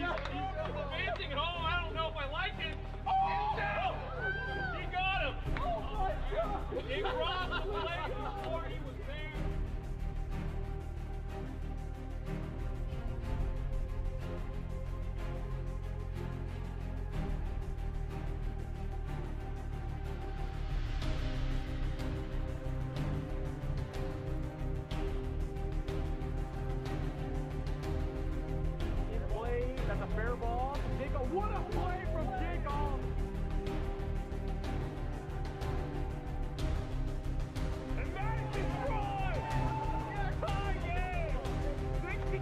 Advancing home, I don't know if I like it. Oh! He got him! Oh my God! He crossed the plate before he was there. That's a fair ball. Jacob, what a play from Jacob! And that is destroyed! Tie game! 60.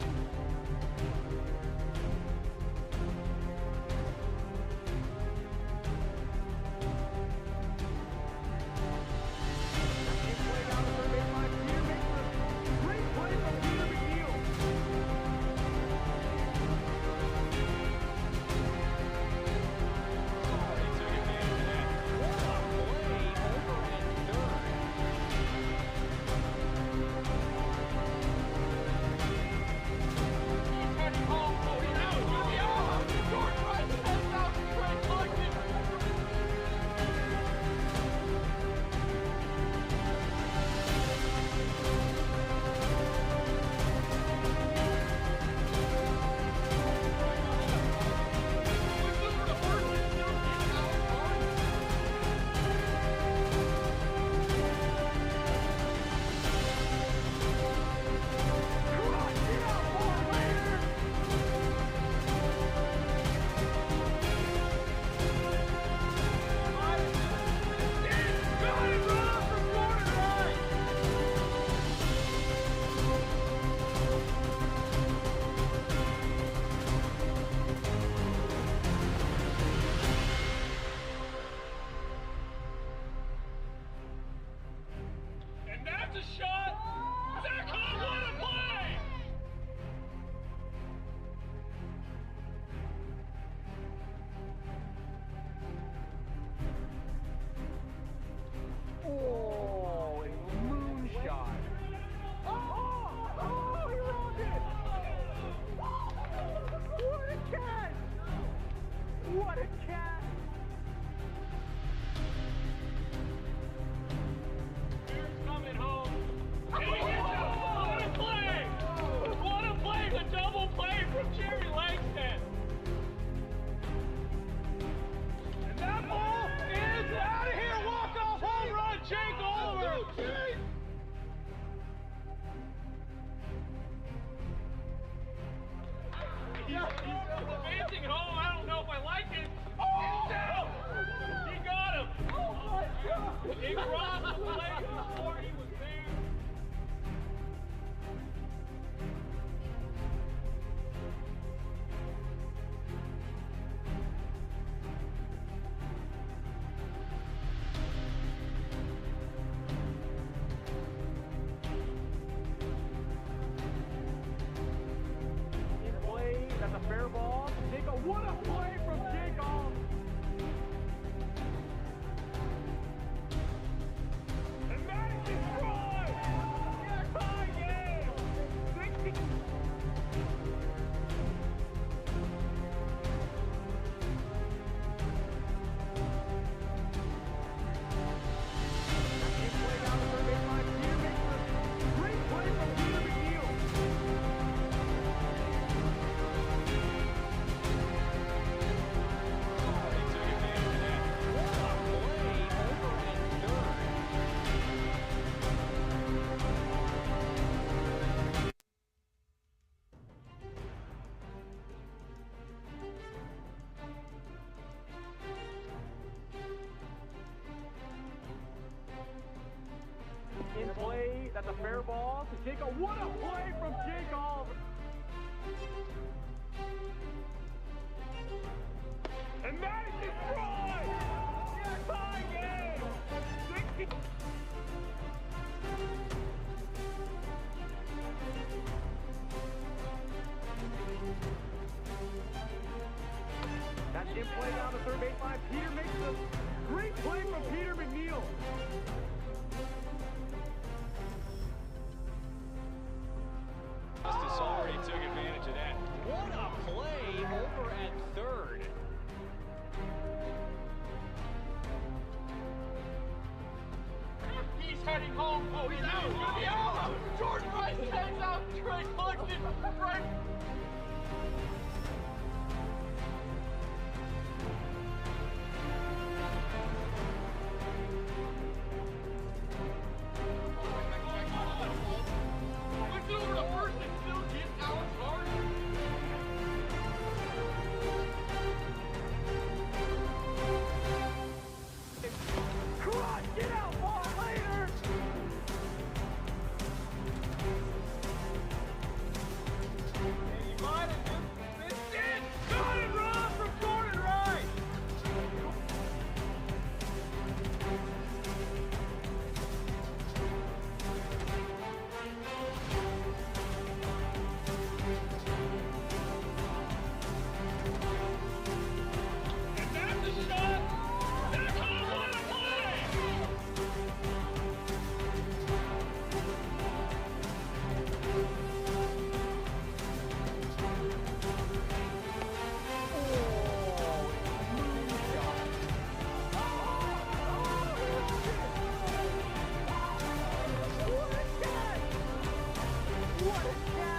Play down the third baseline. Peter makes a great play from Peter McNeil. That's a shot! Zach Hall, what a play! Oh, a moonshot. Oh, he rolled it! What a catch! What a catch! Coming home. And he hits it. What a play! What a play! The double play from Jerry Langston. And that ball is out of here. Walk-off home run, Jake Oliver. He's advancing home. I don't know if I like it. Oh! He got him. Oh my God! He crossed the plate before he was there. That's a fair ball. Jacob, what a play from Jacob! And that is destroyed! Tie game! 60. Play down the third baseline. Peter makes a great play from Peter McNeil. In play, that's a fair ball to Jacob. What a play from Jacob! And that is destroyed! Tie game! 60. That's in play down the third baseline. Peter makes a great play from Peter McNeil. Justice already took advantage of that. What a play over at third. He's heading home. Oh, he's out. He's gonna be out. Jordan Rice hangs out. Trey collected right. Switch over to first and still get Alex Hart. Come on, get out, ball later! And you might have just missed it. Got it wrong from Jordan Rice. And that's a shot. That's a what a play.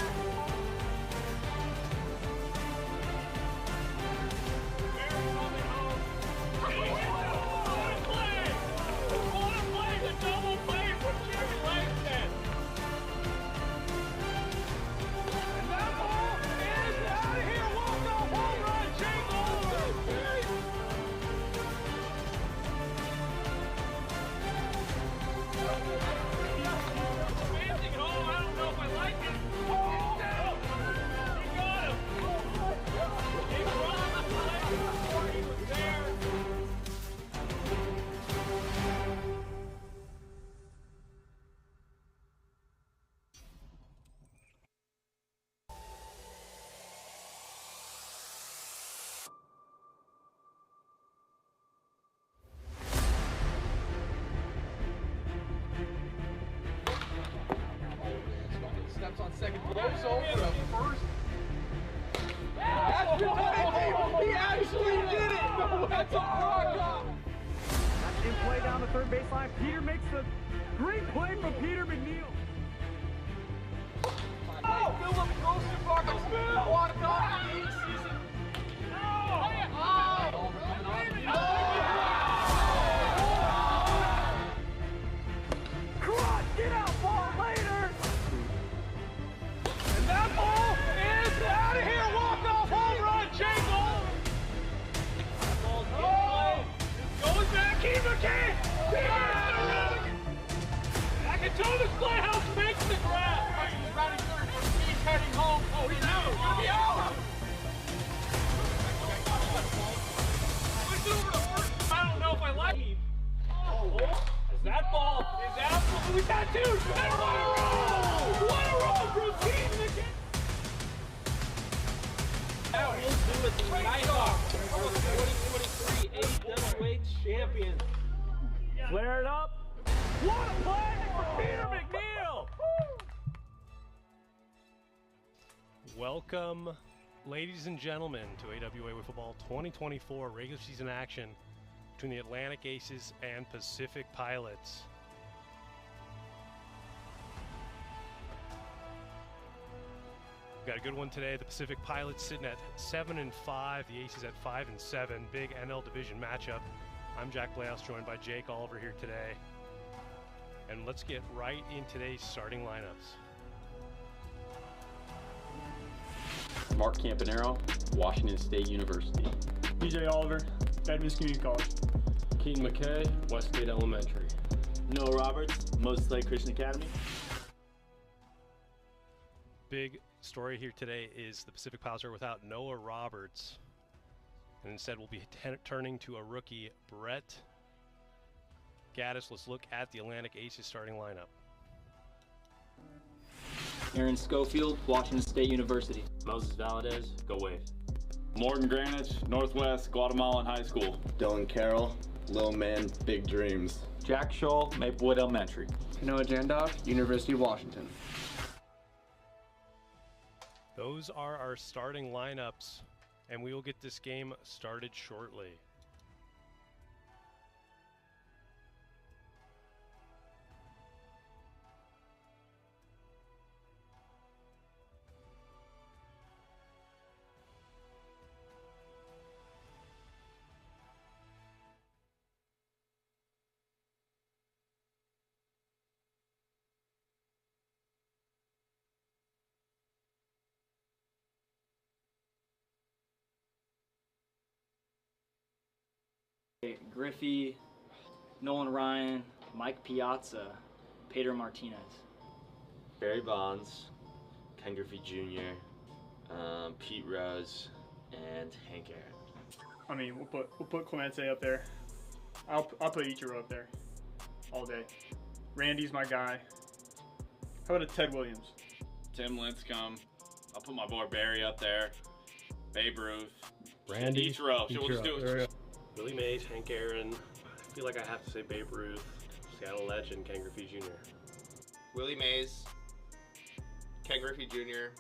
Steps on second, blows over to first. That's he actually did it! That's a rock up! That's in play down the third baseline. Peter makes the great play from Peter McNeil. Oh, Philip Rosenbach is walked off the eighth season. Come on, get out, ball later! And that ball is out of here! Walk-off home run, Jake Old! Goes back, Keeper King! Nakatoma's Playhouse makes the grab! He's rounding third, he's heading home. Oh, he's out! He's gonna be out! Switch over to first. I don't know if I like it. That ball is absolutely tattooed! And what a roll! What a roll from Keith McKinnon! That will do it. The Nighthawks are the 2023 AWA champions. Flare it up. What a play for Peter McNeil! Welcome, ladies and gentlemen, to AWA Wiffle Ball 2024 regular season action between the Atlantic Aces and Pacific Pilots. We've got a good one today. The Pacific Pilots sitting at 7-5, the Aces at 5-7. Big NL division matchup. I'm Jack Blaus, joined by Jake Oliver here today. And let's get right in today's starting lineups. Mark Campanero, Washington State University. DJ Oliver, Edmonds Community College. Keaton McKay, West State Elementary. Noah Roberts, Moses Lake Christian Academy. Big story here today is the Pacific Pilots are without Noah Roberts, and instead we'll be turning to a rookie, Brett Gaddis. Let's look at the Atlantic Aces starting lineup. Aaron Schofield, Washington State University. Moses Valadez, go Wave. Morgan Granich, Northwest Guatemalan High School. Dylan Carroll, Little Man, Big Dreams. Jack Scholl, Maplewood Elementary. Noah Jandoff, University of Washington. Those are our starting lineups, and we will get this game started shortly. Griffey, Nolan Ryan, Mike Piazza, Pedro Martinez. Barry Bonds, Ken Griffey Jr., Pete Rose, and Hank Aaron. I mean, we'll put Clemente up there. I'll put Ichiro up there all day. Randy's my guy. How about a Ted Williams? Tim Lincecum. I'll put my boy Barry up there. Babe Ruth. Randy. Ichiro. We'll just do it. Willie Mays, Hank Aaron. I feel like I have to say Babe Ruth, Seattle legend, Ken Griffey Jr. Willie Mays, Ken Griffey Jr.,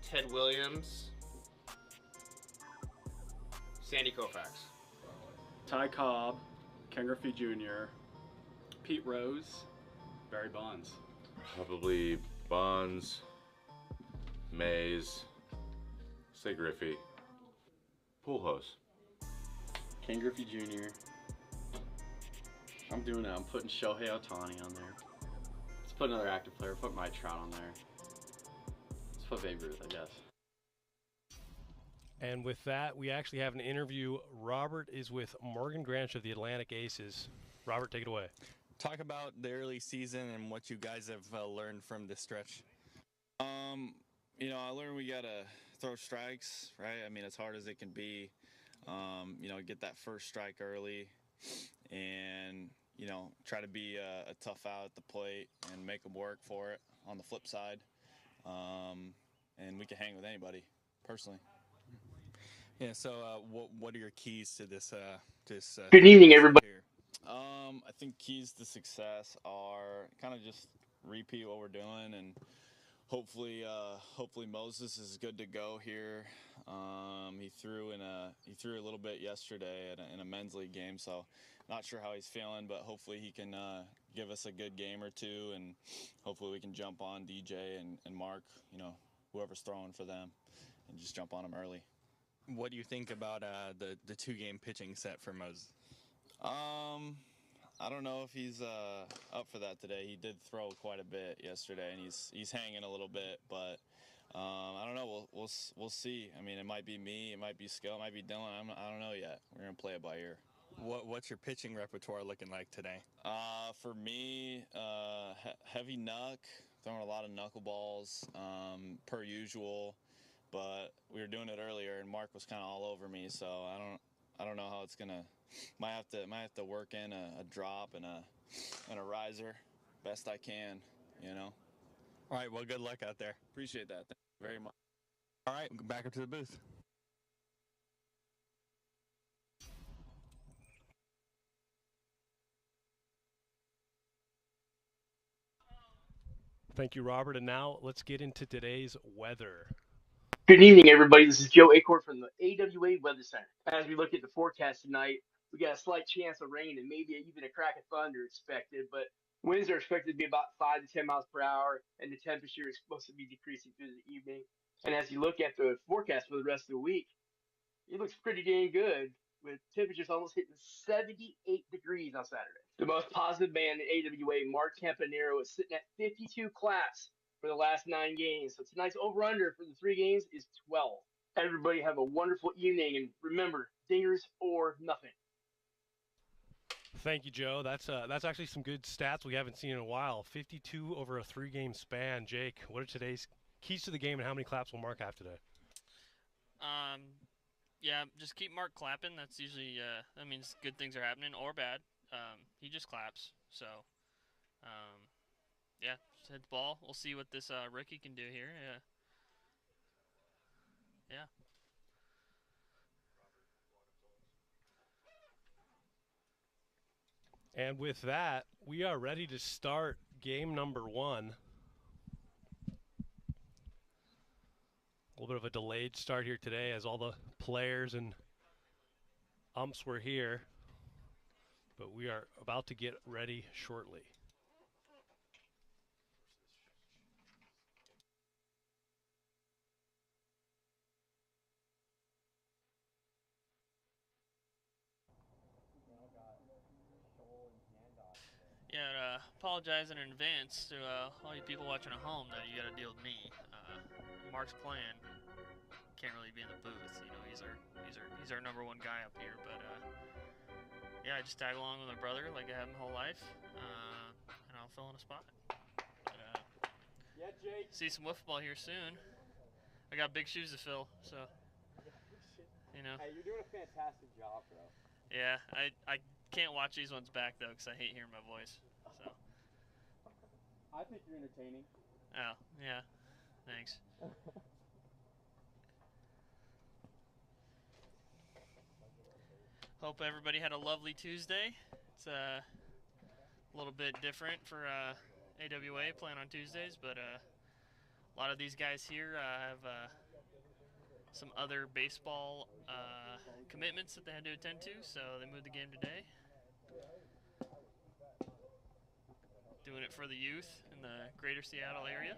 Ted Williams, Sandy Koufax. Ty Cobb, Ken Griffey Jr., Pete Rose, Barry Bonds. Probably Bonds, Mays, say Griffey, Pujols. Ken Griffey Jr. I'm doing it. I'm putting Shohei Ohtani on there. Let's put another active player. Put Mike Trout on there. Let's put Babe Ruth, I guess. And with that, we actually have an interview. Robert is with Morgan Granch of the Atlantic Aces. Robert, take it away. Talk about the early season and what you guys have learned from this stretch. You know, I learned we gotta throw strikes, right? I mean, as hard as it can be, you know, get that first strike early, and you know, try to be a tough out at the plate and make them work for it on the flip side. And we can hang with anybody, personally. Yeah. So, what are your keys to this? Good evening, everybody. Here? I think keys to success are kind of just repeat what we're doing, and hopefully Moses is good to go here. He threw a little bit yesterday in a men's league game, so not sure how he's feeling, but hopefully he can give us a good game or two, and hopefully we can jump on DJ and Mark, you know, whoever's throwing for them, and just jump on them early. What do you think about the 2-game pitching set for Moses? I don't know if he's up for that today. He did throw quite a bit yesterday, and he's hanging a little bit, but I don't know. We'll see. I mean, it might be me, it might be Skill, it might be Dylan. I don't know yet. We're gonna play it by ear. What's your pitching repertoire looking like today? For me, heavy knuck, throwing a lot of knuckleballs, per usual. But we were doing it earlier, and Mark was kind of all over me, so I don't know how it's gonna. Might have to work in a drop and a riser, best I can, you know. All right. Well, good luck out there. Appreciate that. Thank you very much. All right. Back up to the booth. Thank you, Robert. And now let's get into today's weather. Good evening, everybody. This is Joe Acorn from the AWA Weather Center. As we look at the forecast tonight, we got a slight chance of rain and maybe even a crack of thunder expected, but winds are expected to be about 5 to 10 miles per hour, and the temperature is supposed to be decreasing through the evening. And as you look at the forecast for the rest of the week, it looks pretty dang good, with temperatures almost hitting 78 degrees on Saturday. The most positive man in AWA, Mark Campanero, is sitting at 52 claps for the last 9 games. So tonight's over-under for the 3 games is 12. Everybody have a wonderful evening, and remember, dingers or nothing. Thank you, Joe. That's actually some good stats we haven't seen in a while. 52 over a 3-game span. Jake, what are today's keys to the game, and how many claps will Mark have today? Yeah, just keep Mark clapping. That's usually that means good things are happening, or bad. He just claps. So, yeah, just hit the ball. We'll see what this rookie can do here. Yeah. And with that, we are ready to start game number 1. little bit of a delayed start here today as all the players and umps were here, but we are about to get ready shortly. Yeah, apologizing in advance to all you people watching at home that you got to deal with me. Mark's playing. Can't really be in the booth. You know, he's our #1 guy up here. But yeah, I just tag along with my brother like I have my whole life, and I'll fill in a spot. But, yeah, Jake. See some wiffle ball here soon. I got big shoes to fill, so you know. Hey, you're doing a fantastic job, bro. Yeah, I can't watch these ones back though because I hate hearing my voice. So. I think you're entertaining. Oh yeah, thanks. Hope everybody had a lovely Tuesday. It's a little bit different for AWA playing on Tuesdays, but a lot of these guys here have some other baseball commitments that they had to attend to, so they moved the game today. Doing it for the youth in the greater Seattle area.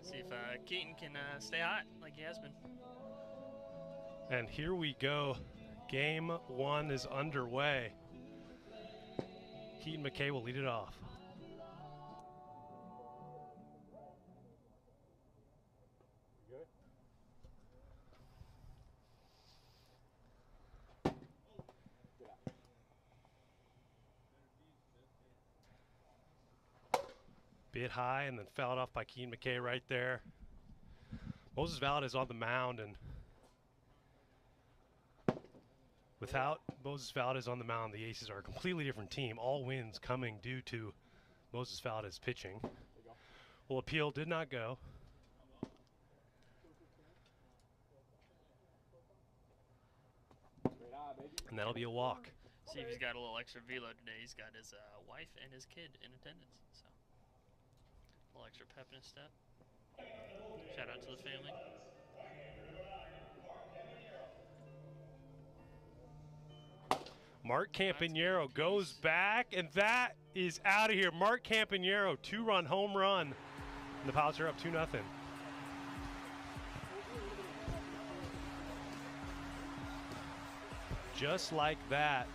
See if Keaton can stay hot like he has been. And here we go. Game 1 is underway. Keaton McKay will lead it off. Bit high and then fouled off by Keaton McKay right there. Moses Valdez on the mound, and without Moses Valdez on the mound, the Aces are a completely different team. All wins coming due to Moses Valdez pitching. Well, appeal did not go. And that'll be a walk. See if he's got a little extra velo today. He's got his wife and his kid in attendance. So, a little extra pep in his step. Shout out to the family. Mark Campanero goes back, and that is out of here. Mark Campanero, 2-run home run. And the Pilots are up 2-0. Just like that,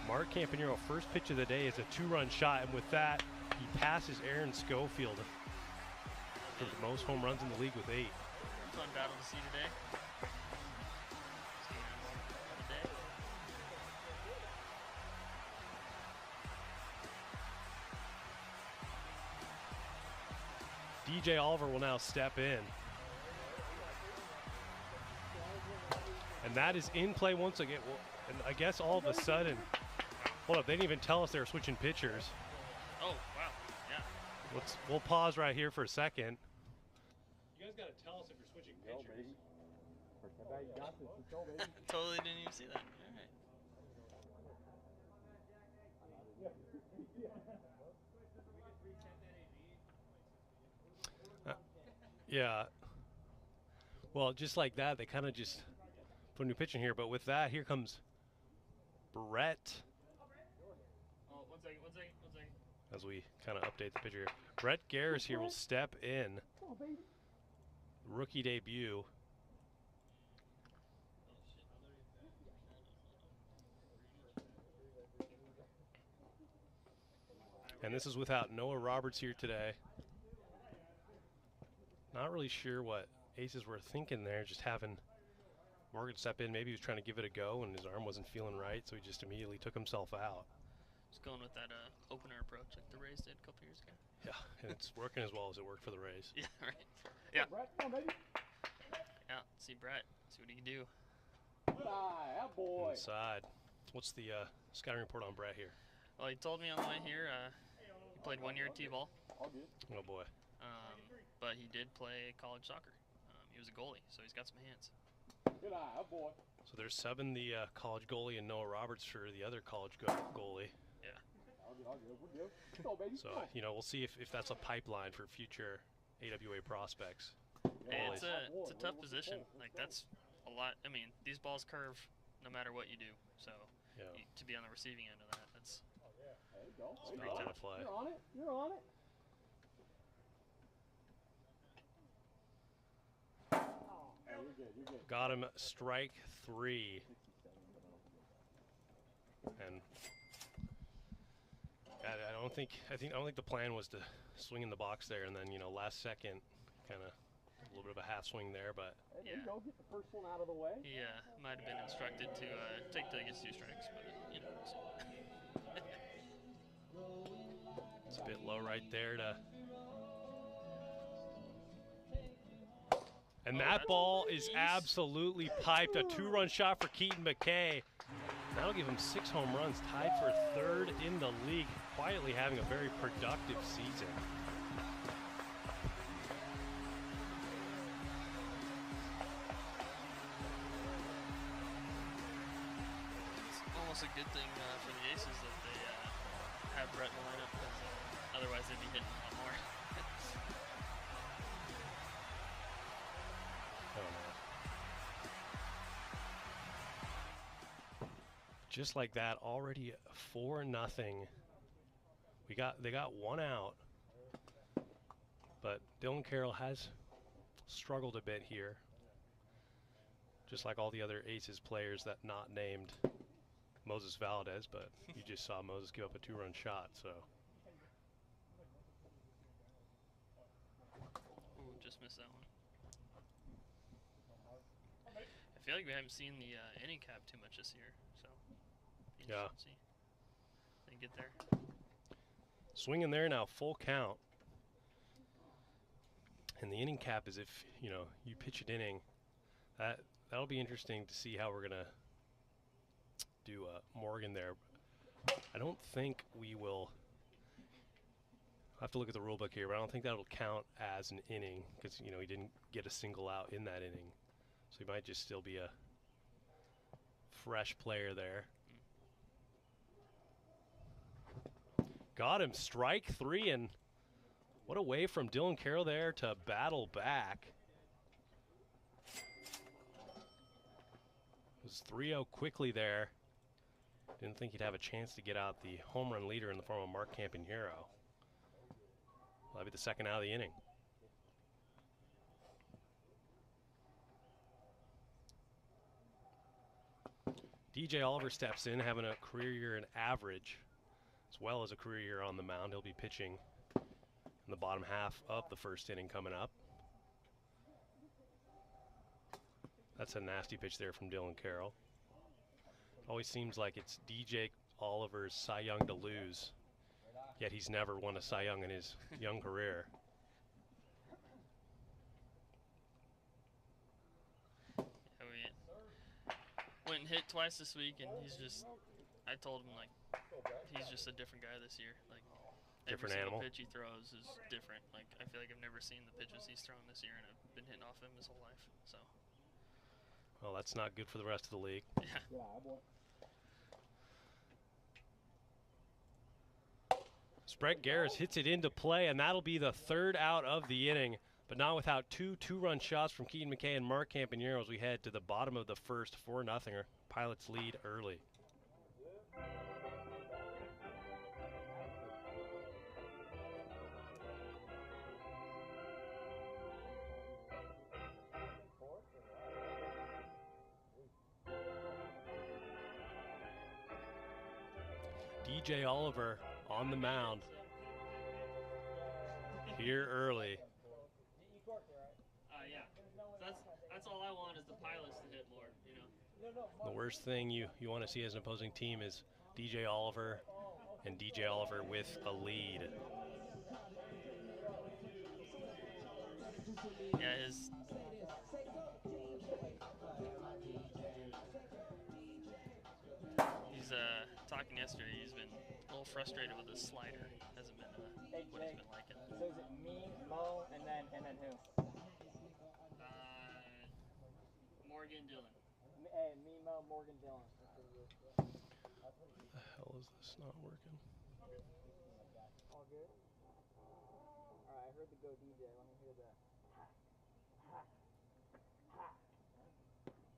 Mark Campanero, first pitch of the day, is a 2-run shot, and with that, he passes Aaron Schofield for the most home runs in the league with 8. Fun battle to see today. DJ Oliver will now step in. And that is in play once again. Well, and I guess all of a sudden, hold up, they didn't even tell us they were switching pitchers. Oh, wow, yeah. We'll pause right here for a second. You guys got to tell us if you're switching pitchers. You got this. Let's go, baby. Totally didn't even see that. All right. Yeah. Well, just like that, they kind of just put a new pitch in here. But with that, here comes Brett. Oh, one second. As we kind of update the pitcher here. Brett Garris here will step in. Rookie debut. And this is without Noah Roberts here today. Not really sure what Aces were thinking there, just having Morgan step in. Maybe he was trying to give it a go and his arm wasn't feeling right, so he just immediately took himself out. Just going with that opener approach like the Rays did a couple years ago. Yeah, and it's working as well as it worked for the Rays. Yeah, right. Yeah. Brett, come on, baby. Yeah, see Brett. See what he can do. Boy. Inside. What's the scouting report on Brett here? Well, he told me on the way here he played 1 year at T-ball. All good. Oh, boy. But he did play college soccer. He was a goalie, so he's got some hands. Good eye, boy. So they're subbing the college goalie and Noah Roberts for the other college goalie. Yeah. So, you know, we'll see if that's a pipeline for future AWA prospects. Hey, it's a tough position. Like, that's a lot. I mean, these balls curve no matter what you do. So to be on the receiving end of that, that's a pretty tough play. You're on it. You're on it. Got him, strike 3. And I don't think the plan was to swing in the box there, and then, you know, last second, kind of a little bit of a half swing there, but There you go. Get the first one out of the way. he might have been instructed to take till he gets 2 strikes, but you know. It's a bit low right there to. And that ball is absolutely piped. A 2-run shot for Keaton McKay. That'll give him 6 home runs, tied for 3rd in the league. Quietly having a very productive season. It's almost a good thing for the Aces that they have Brett in the lineup, because otherwise they'd be hitting a lot more. Just like that, already 4-0. They got 1 out, but Dylan Carroll has struggled a bit here, just like all the other Aces players that not named Moses Valdez, but you just saw Moses give up a 2-run shot, so. Ooh, just missed that one. I feel like we haven't seen the inning cap too much this year, so. Yeah. See. They get there. Swinging there now, full count. And the inning cap is if, you know, you pitch an inning. That'll be interesting to see how we're going to do Morgan there. I don't think we will. I'll have to look at the rule book here, but I don't think that'll count as an inning because, you know, he didn't get a single out in that inning. So he might just still be a fresh player there. Got him, strike 3, and what a way from Dylan Carroll there to battle back. It was 3-0 quickly there. Didn't think he'd have a chance to get out the home run leader in the form of Mark Campagnaro. That'll be the 2nd out of the inning. DJ Oliver steps in, having a career year in average, as well as a career year on the mound. He'll be pitching in the bottom half of the 1st inning coming up. That's a nasty pitch there from Dylan Carroll. Always seems like it's DJ Oliver's Cy Young to lose, yet he's never won a Cy Young in his young career. Went and hit twice this week, and he's just, I told him, like, he's just a different guy this year. Like, different every animal. pitch he throws is different. Like, I feel like I've never seen the pitches he's thrown this year, and I've been hitting off him his whole life. So. Well, that's not good for the rest of the league. Yeah. Brett Garris hits it into play, and that'll be the 3rd out of the inning, but not without 2 2-run shots from Keaton McKay and Mark Campagnaro as we head to the bottom of the 1st, 4-0. Pilots lead early. DJ Oliver on the mound here early. Yeah. That's all I want is the pilots to hit more, you know. The worst thing you want to see as an opposing team is DJ Oliver and DJ Oliver with a lead. Yeah, he's talking yesterday, he's been a little frustrated with his slider. Hasn't been what he's been liking. So is it me, Mo, and then who? Morgan Dillon. Hey, me, Mo, Morgan Dillon. The hell is this not working? All good? Alright, I heard the go DJ. Let me hear that. Ha. Ha. Ha.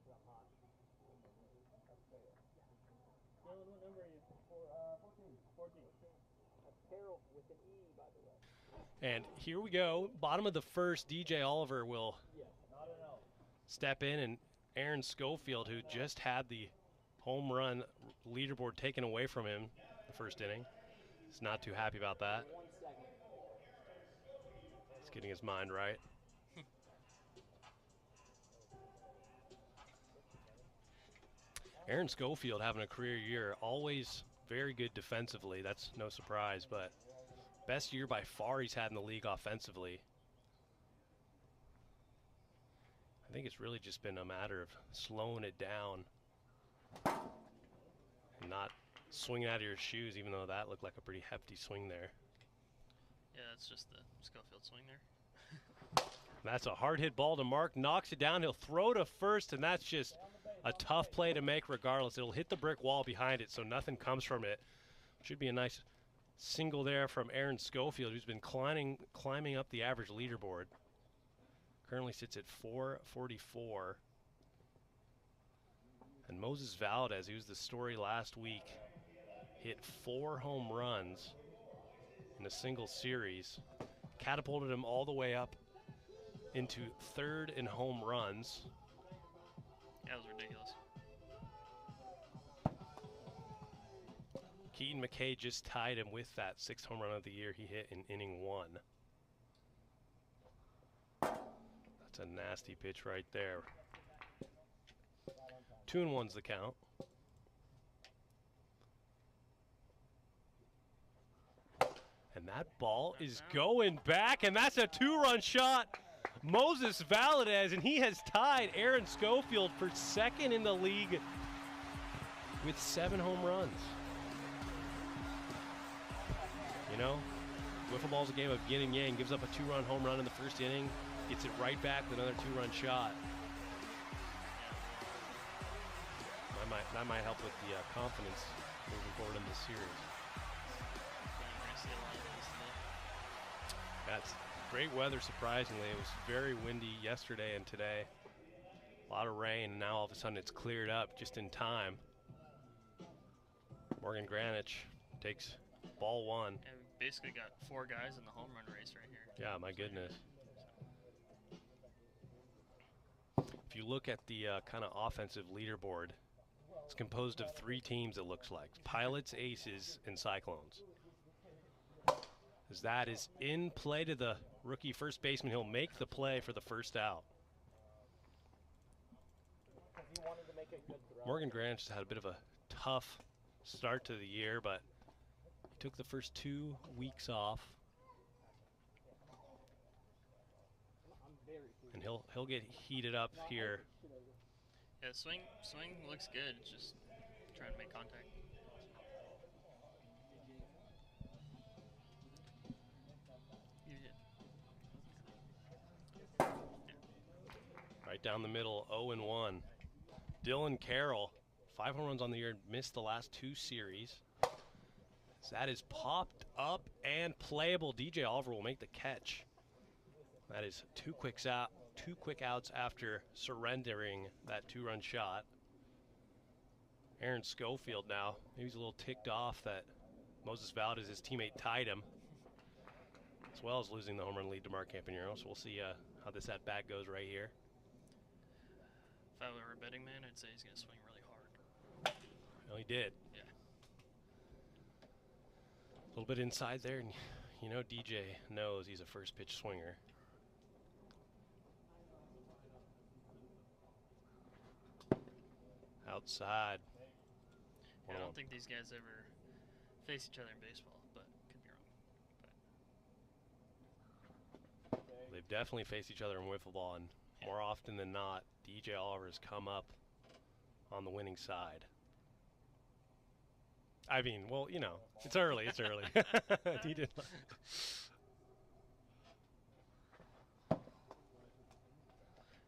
I'm hot. Dylan, what number are you? 14. 14. That's Carol with an E, by the way. And here we go. Bottom of the first, DJ Oliver will step in, and Aaron Schofield, who just had the home run leaderboard taken away from him the first inning, is not too happy about that. He's getting his mind right. Aaron Schofield having a career year, always very good defensively. That's no surprise, but best year by far he's had in the league offensively. I think it's really just been a matter of slowing it down and not swinging out of your shoes, even though that looked like a pretty hefty swing there. Yeah, that's just the Schofield swing there. That's a hard hit ball to Mark, knocks it down, he'll throw to first, and that's just a tough play to make regardless. It'll hit the brick wall behind it, so nothing comes from it. Should be a nice single there from Aaron Schofield, who's been climbing up the average leaderboard. Currently sits at 444. And Moses Valdez, who's the story last week, hit 4 home runs in a single series, catapulted him all the way up into 3rd in home runs. That was ridiculous. Keaton McKay just tied him with that 6th home run of the year he hit in inning 1. That's a nasty pitch right there. 2-1's the count. And that ball is going back, and that's a 2-run shot. Moses Valdez, and he has tied Aaron Schofield for 2nd in the league with 7 home runs. You know, wiffle ball's a game of yin and yang. Gives up a 2-run home run in the first inning, gets it right back with another 2-run shot. That might help with the confidence moving forward in this series. That's great weather, surprisingly. It was very windy yesterday and today. A lot of rain, and now all of a sudden it's cleared up just in time. Morgan Granich takes ball 1. Yeah, we basically got 4 guys in the home run race right here. Yeah, my goodness. If you look at the kind of offensive leaderboard, it's composed of 3 teams, it looks like. Pilots, Aces, and Cyclones. As that is in play to the rookie first baseman. He'll make the play for the first out. Morgan Granich has had a bit of a tough start to the year, but he took the first 2 weeks off. And he'll get heated up here. Yeah, swing looks good. It's just trying to make contact. Right down the middle, 0-1. Dylan Carroll, 5 home runs on the year, missed the last 2 series. So that is popped up and playable. DJ Oliver will make the catch. That is 2 quick outs after surrendering that 2-run shot. Aaron Schofield now, maybe he's a little ticked off that Moses Valdez, his teammate, tied him, as well as losing the home run lead to Mark Campanero. So we'll see how this at-bat goes right here. If I were a betting man, I'd say he's going to swing really hard. Well, he did. Yeah. A little bit inside there, and you know DJ knows he's a first pitch swinger. Outside. Yeah, I don't think these guys ever face each other in baseball, but could be wrong. But They've definitely faced each other in wiffle ball, and more often than not, DJ Oliver has come up on the winning side. I mean, well, you know, it's early. It's early. He did.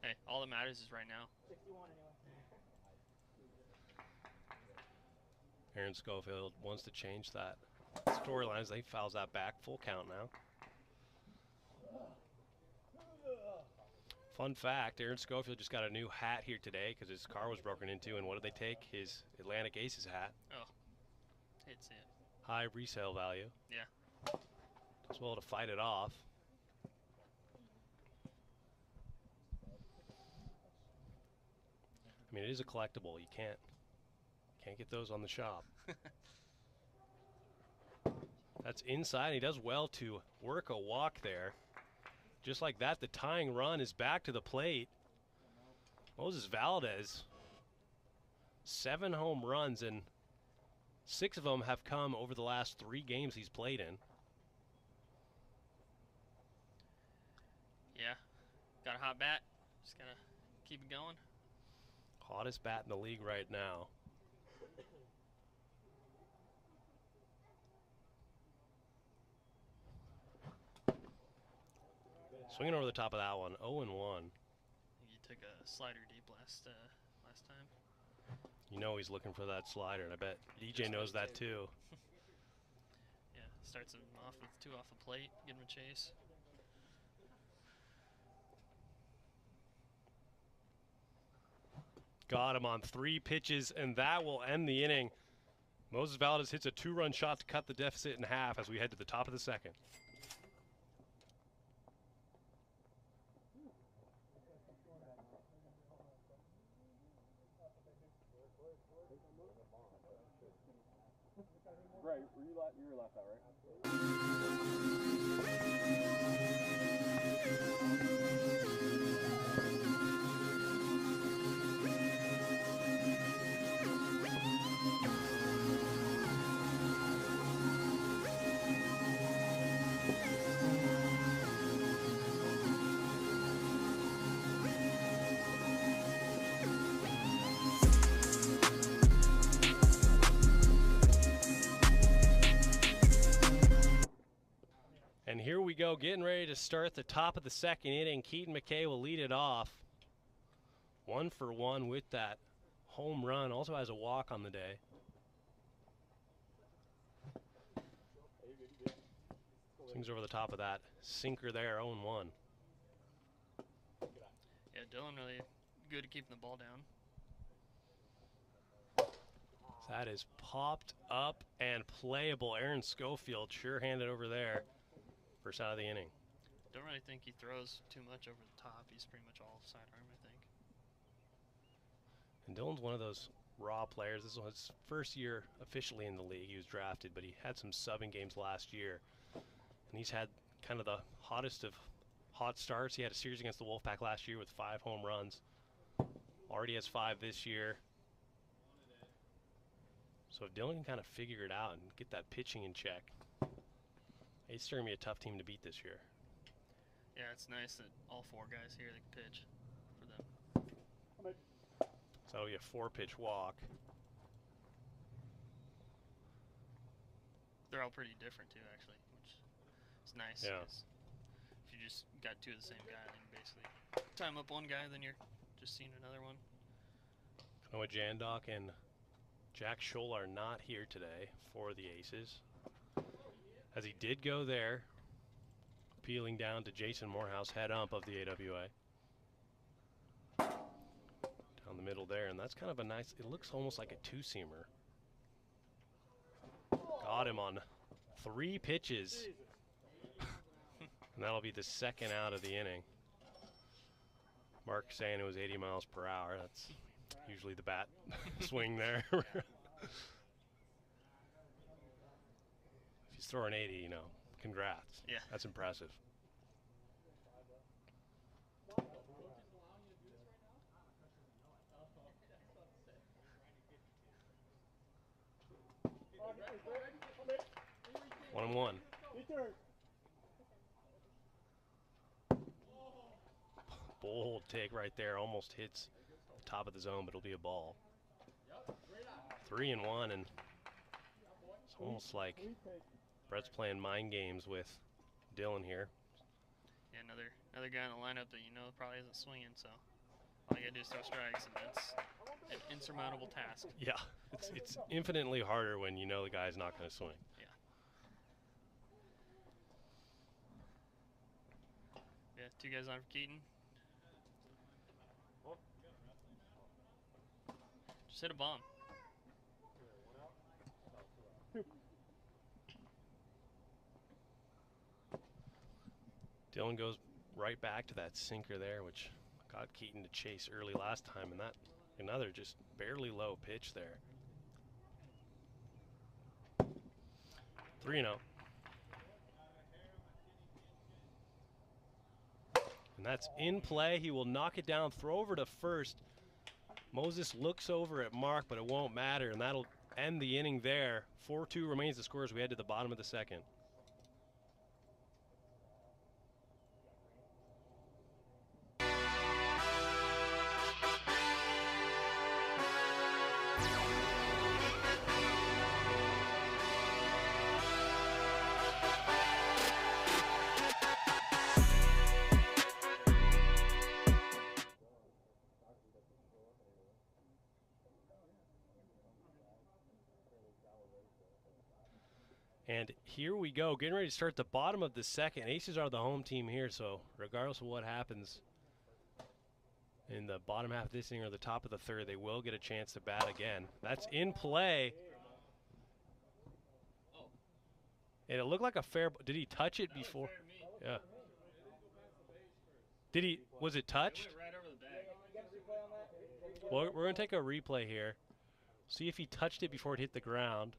Hey, all that matters is right now. 61 anyway. Aaron Schofield wants to change that Storylines, they fouls that back. Full count now. Fun fact, Aaron Schofield just got a new hat here today because his car was broken into, and what did they take? His Atlantic Aces hat. Oh, hate to see it. High resale value. Yeah. As well to fight it off. I mean, it is a collectible. You can't get those on the shop. That's inside. He does well to work a walk there. Just like that, the tying run is back to the plate. Moses Valdez, 7 home runs, and 6 of them have come over the last 3 games he's played in. Yeah, got a hot bat. Just gotta keep it going. Hottest bat in the league right now. Swinging over the top of that one, 0-1. You took a slider deep last time. You know he's looking for that slider, and I bet DJ knows that too. Yeah, starts him off with 2 off the plate, give him a chase. Got him on 3 pitches, and that will end the inning. Moses Valdez hits a 2-run shot to cut the deficit in half as we head to the top of the second. Right, you were left out, right? And here we go, getting ready to start the top of the second inning. Keaton McKay will lead it off. 1 for 1 with that home run. Also has a walk on the day. Swings over the top of that sinker there, 0-1. Yeah, Dylan really good at keeping the ball down. That is popped up and playable. Aaron Schofield sure-handed over there. First out of the inning. Don't really think he throws too much over the top. He's pretty much all sidearm, I think. And Dylan's one of those raw players. This was his first year officially in the league. He was drafted, but he had some subbing games last year. And he's had kind of the hottest of hot starts. He had a series against the Wolfpack last year with 5 home runs. Already has 5 this year. So if Dylan can kind of figure it out and get that pitching in check, it's going to be a tough team to beat this year. Yeah, it's nice that all 4 guys here that can pitch for them. So that'll be a 4-pitch walk. They're all pretty different too, actually, which is nice. Yeah. If you just got 2 of the same guy, then you basically time up one guy, then you're just seeing another one. Noah Jandok and Jack Scholl are not here today for the Aces, as he did go there, peeling down to Jason Morehouse, head ump of the AWA. Down the middle there, and that's kind of a nice, it looks almost like a 2-seamer. Got him on 3 pitches. And that'll be the second out of the inning. Mark saying it was 80 miles per hour. That's usually the bat swing there. If he's throwing 80, you know, congrats. Yeah. That's impressive. One and one. Bold take right there. Almost hits the top of the zone, but it'll be a ball. 3-1, and it's almost like Brett's playing mind games with Dylan here. Yeah, another guy in the lineup that you know probably isn't swinging, so all you gotta do is throw strikes, and that's an insurmountable task. Yeah, it's infinitely harder when you know the guy's not going to swing. Yeah. Okay, 2 guys on for Keaton. Just hit a bomb. Dylan goes right back to that sinker there, which got Keaton to chase early last time, and that another just barely low pitch there. 3-0. And that's in play. He will knock it down, throw over to first. Moses looks over at Mark, but it won't matter, and that'll end the inning there. 4-2 remains the score as we head to the bottom of the second. And here we go, getting ready to start the bottom of the second. Aces are the home team here, so regardless of what happens in the bottom half of this inning or the top of the third, they will get a chance to bat again. That's in play. And it looked like a fair. Did he touch it before? Yeah. Did he? Was it touched? Well, we're going to take a replay here. See if he touched it before it hit the ground.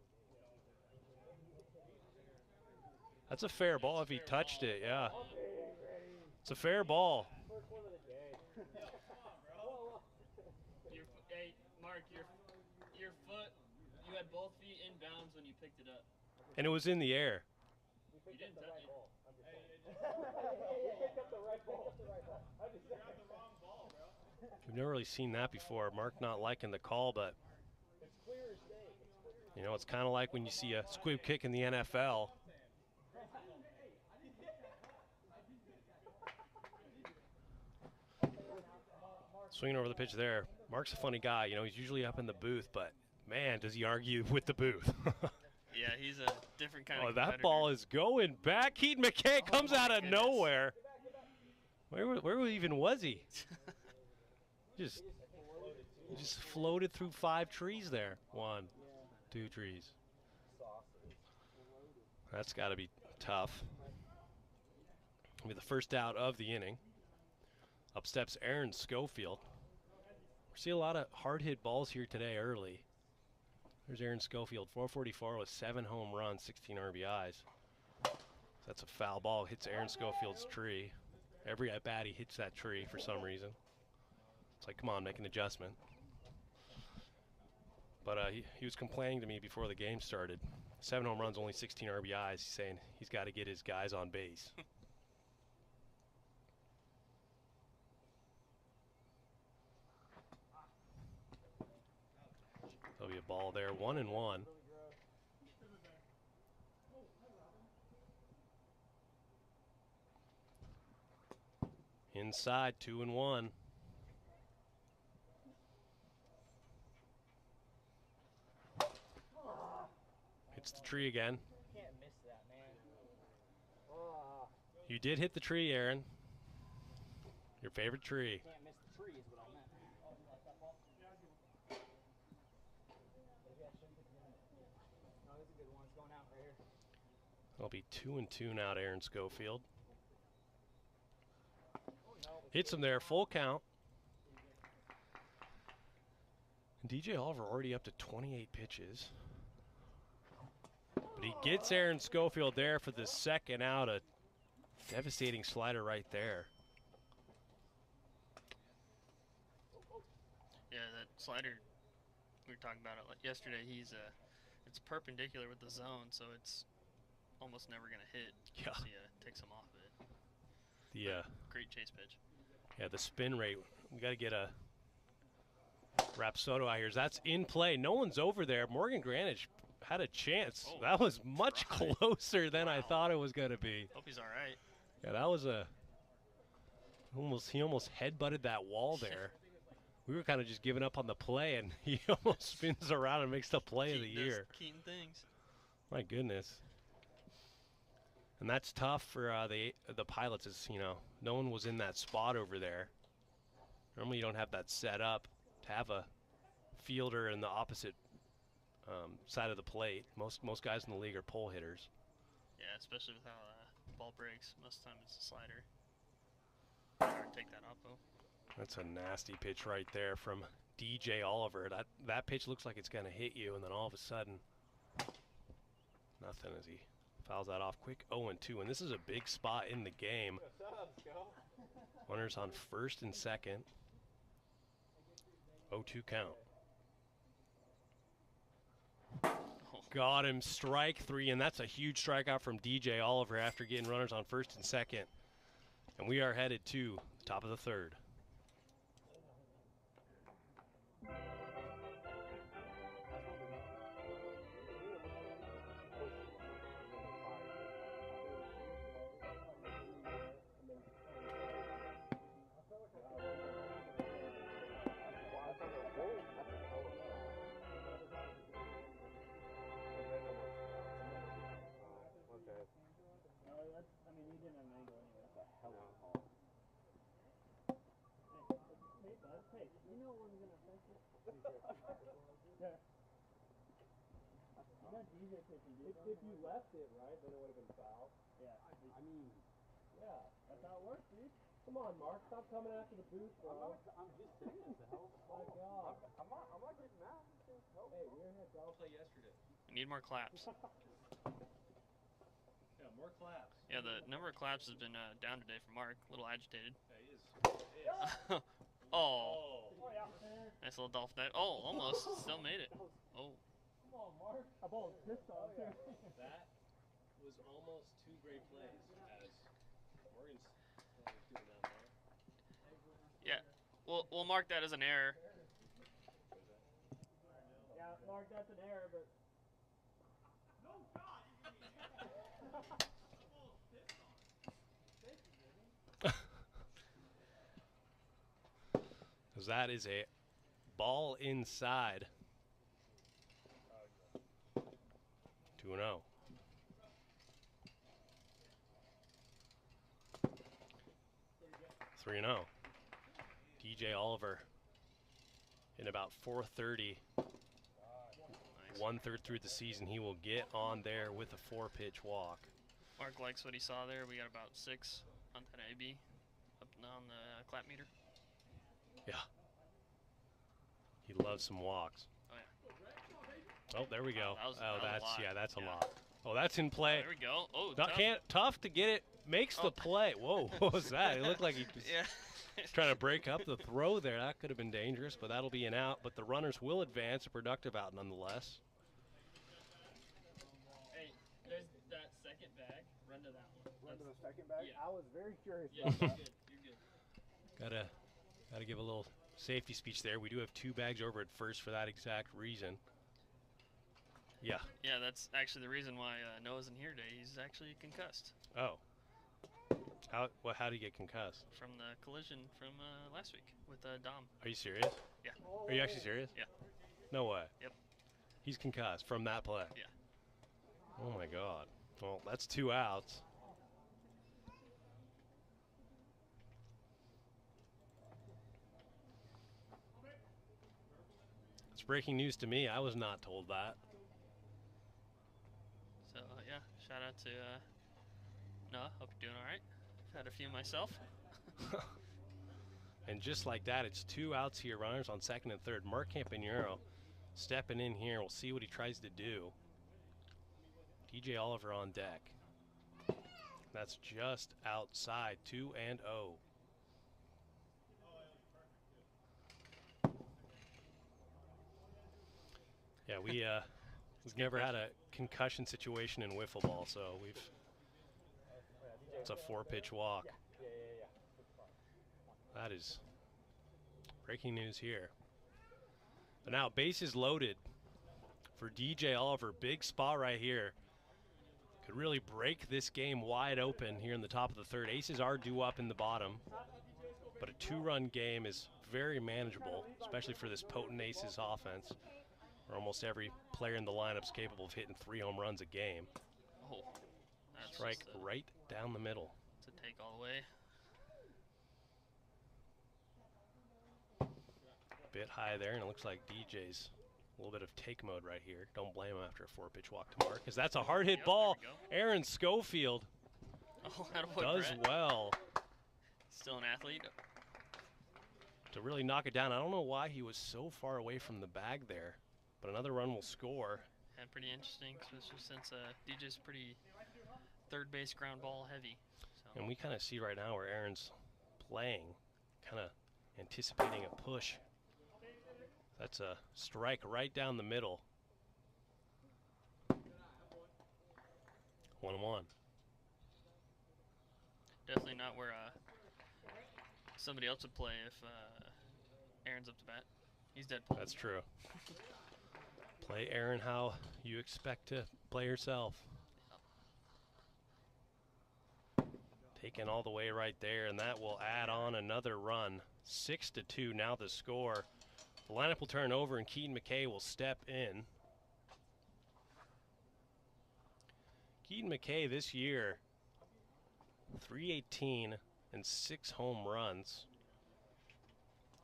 That's a fair ball if he touched it, yeah. It's a fair ball. Hey, Mark, your foot, you had both feet in bounds when you picked it up. And it was in the air. You didn't touch it. We've never really seen that before. Mark not liking the call, but you know, it's kind of like when you see a squib kick in the NFL. Swinging over the pitch there. Mark's a funny guy. You know, he's usually up in the booth, but man, does he argue with the booth. Yeah, he's a different kind of competitor. That ball is going back. Keaton McKay comes out of nowhere. Where even was he? He just floated through 5 trees there. 1, 2 trees. That's got to be tough. It'll be the first out of the inning. Up steps Aaron Schofield. We see a lot of hard-hit balls here today early. There's Aaron Schofield, 444 with 7 home runs, 16 RBIs. That's a foul ball, hits Aaron Schofield's tree. Every at-bat he hits that tree for some reason. It's like, come on, make an adjustment. But he was complaining to me before the game started. 7 home runs, only 16 RBIs. He's saying he's got to get his guys on base. There'll be a ball there, 1-1. Inside, 2-1. Hits the tree again. Can't miss that, man. You did hit the tree, Aaron. Your favorite tree. Can't miss the tree is what I meant. No, this is a good one. It's going out right here. It'll be 2-2 now to Aaron Schofield. Hits him there, full count. And DJ Oliver already up to 28 pitches. But he gets Aaron Schofield there for the second out. A devastating slider right there. Yeah, that slider, we were talking about it yesterday. It's perpendicular with the zone, so it's almost never going to hit. Yeah. So, takes him off of it. Great chase pitch. Yeah, the spin rate. We got to get a Rapsodo out here. That's in play. No one's over there. Morgan Greenwich had a chance. That was much closer than I thought it was going to be. Hope he's all right. Yeah, that was he almost headbutted that wall there. We were kind of just giving up on the play, and he almost spins around and makes the play of the year. Keaton things. My goodness. And that's tough for the Pilots, as you know, no one was in that spot over there. Normally you don't have that set up to have a fielder in the opposite side of the plate. Most guys in the league are pole hitters. Yeah, especially with how the ball breaks. Most of the time it's a slider. Better take that oppo. That's a nasty pitch right there from DJ Oliver. That pitch looks like it's going to hit you, and then all of a sudden, nothing as he fouls that off quick. 0-2, and this is a big spot in the game. Runners on first and second. 0-2 count. Got him, strike 3, and that's a huge strikeout from DJ Oliver after getting runners on first and second. And we are headed to the top of the third. If you left it right, then it would have been foul. Yeah. I mean, yeah, that's how it works, dude. Come on, Mark, stop coming after the booth, bro. I'm just saying, the hell. Oh my God. I'm not getting mad. Hey, we're in here, bro. Play yesterday. I need more claps. Yeah, more claps. Yeah, the number of claps has been down today for Mark. A little agitated. Yeah, he is. Oh. Nice little dolphin dive. Oh, almost. Still made it. Oh. Come on, Mark. I balled pissed off too. That was almost 2 great plays as Morgan's doing that there. Yeah. We'll mark that as an error. Yeah, Mark, that's an error, but. No, God, Because that is a ball inside. 2-0. Three and 0. DJ Oliver in about 4:30. Nice. 1/3 through the season, he will get on there with a 4-pitch walk. Mark likes what he saw there. We got about 6 on that AB up on the clap meter. Yeah. He loves some walks. Oh yeah. Oh, there we go. That was that's a lot. Oh, that's in play. There we go. Oh, tough to get it. Makes the play. Whoa, what was that? It looked like he was trying to break up the throw there. That could have been dangerous, but that'll be an out. But the runners will advance, a productive out nonetheless. Hey, there's that second bag. Run to that one. Run to the second bag? Yeah. I was very curious Yeah, about you're that. good. You're good. Gotta give a little safety speech there. We do have 2 bags over at first for that exact reason. Yeah. Yeah, that's actually the reason why Noah's in here today. He's actually concussed. Oh. How did he get concussed? From the collision from last week with Dom. Are you serious? Yeah. Are you actually serious? Yeah. No way. Yep. He's concussed from that play. Yeah. Oh my God. Well, that's 2 outs. It's breaking news to me. I was not told that. So yeah, shout out to Noah. Hope you're doing all right. I've had a few myself. And just like that, it's 2 outs here. Runners on second and third. Mark Campanero stepping in here. We'll see what he tries to do. DJ Oliver on deck. That's just outside. 2-0. Yeah, we've never had a concussion situation in wiffle ball, so it's a 4-pitch walk. That is breaking news here. But now bases loaded for DJ Oliver. Big spot right here. Could really break this game wide open here in the top of the third. Aces are due up in the bottom, but a 2-run game is very manageable, especially for this potent Aces offense, where almost every player in the lineup is capable of hitting 3 home runs a game. Oh, that's Strike right down the middle. To take all the way. Bit high there, and it looks like DJ's a little bit of take mode right here. Don't blame him after a 4-pitch walk to mark, because that's a hard hit ball. Aaron Schofield does well. Still an athlete. To really knock it down. I don't know why he was so far away from the bag there, but another run will score. And pretty interesting, especially since DJ's pretty third base ground ball heavy. So. And we kind of see right now where Aaron's playing, kind of anticipating a push. That's a strike right down the middle. 1-1. Definitely not where somebody else would play if Aaron's up to bat. He's dead pulled. That's true. Play Aaron how you expect to play yourself. Taken all the way right there, and that will add on another run. 6-2 now the score. The lineup will turn over, and Keaton McKay will step in. Keaton McKay this year, 318 and 6 home runs.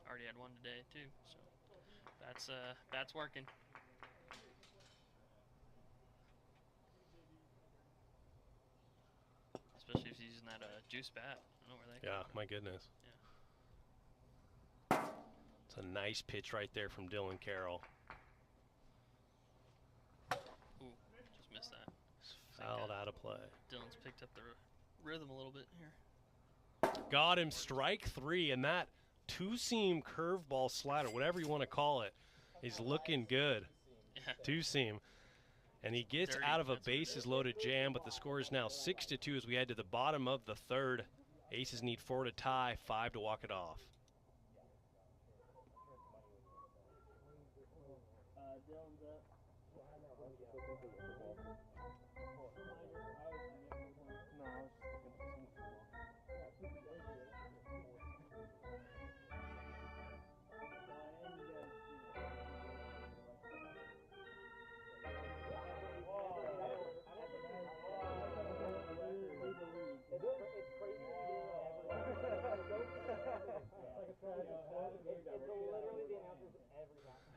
Already had one today too, so that's working. Especially if he's using that juice bat. I don't know where that came from. My goodness. It's a nice pitch right there from Dylan Carroll. Ooh, just missed that. Fouled out of play. Dylan's picked up the rhythm a little bit here. Got him, strike 3, and that two-seam curveball slider, whatever you want to call it, is looking good. Yeah. Two-seam. And he gets out of a bases-loaded jam, but the score is now 6-2 as we head to the bottom of the third. Aces need 4 to tie, 5 to walk it off.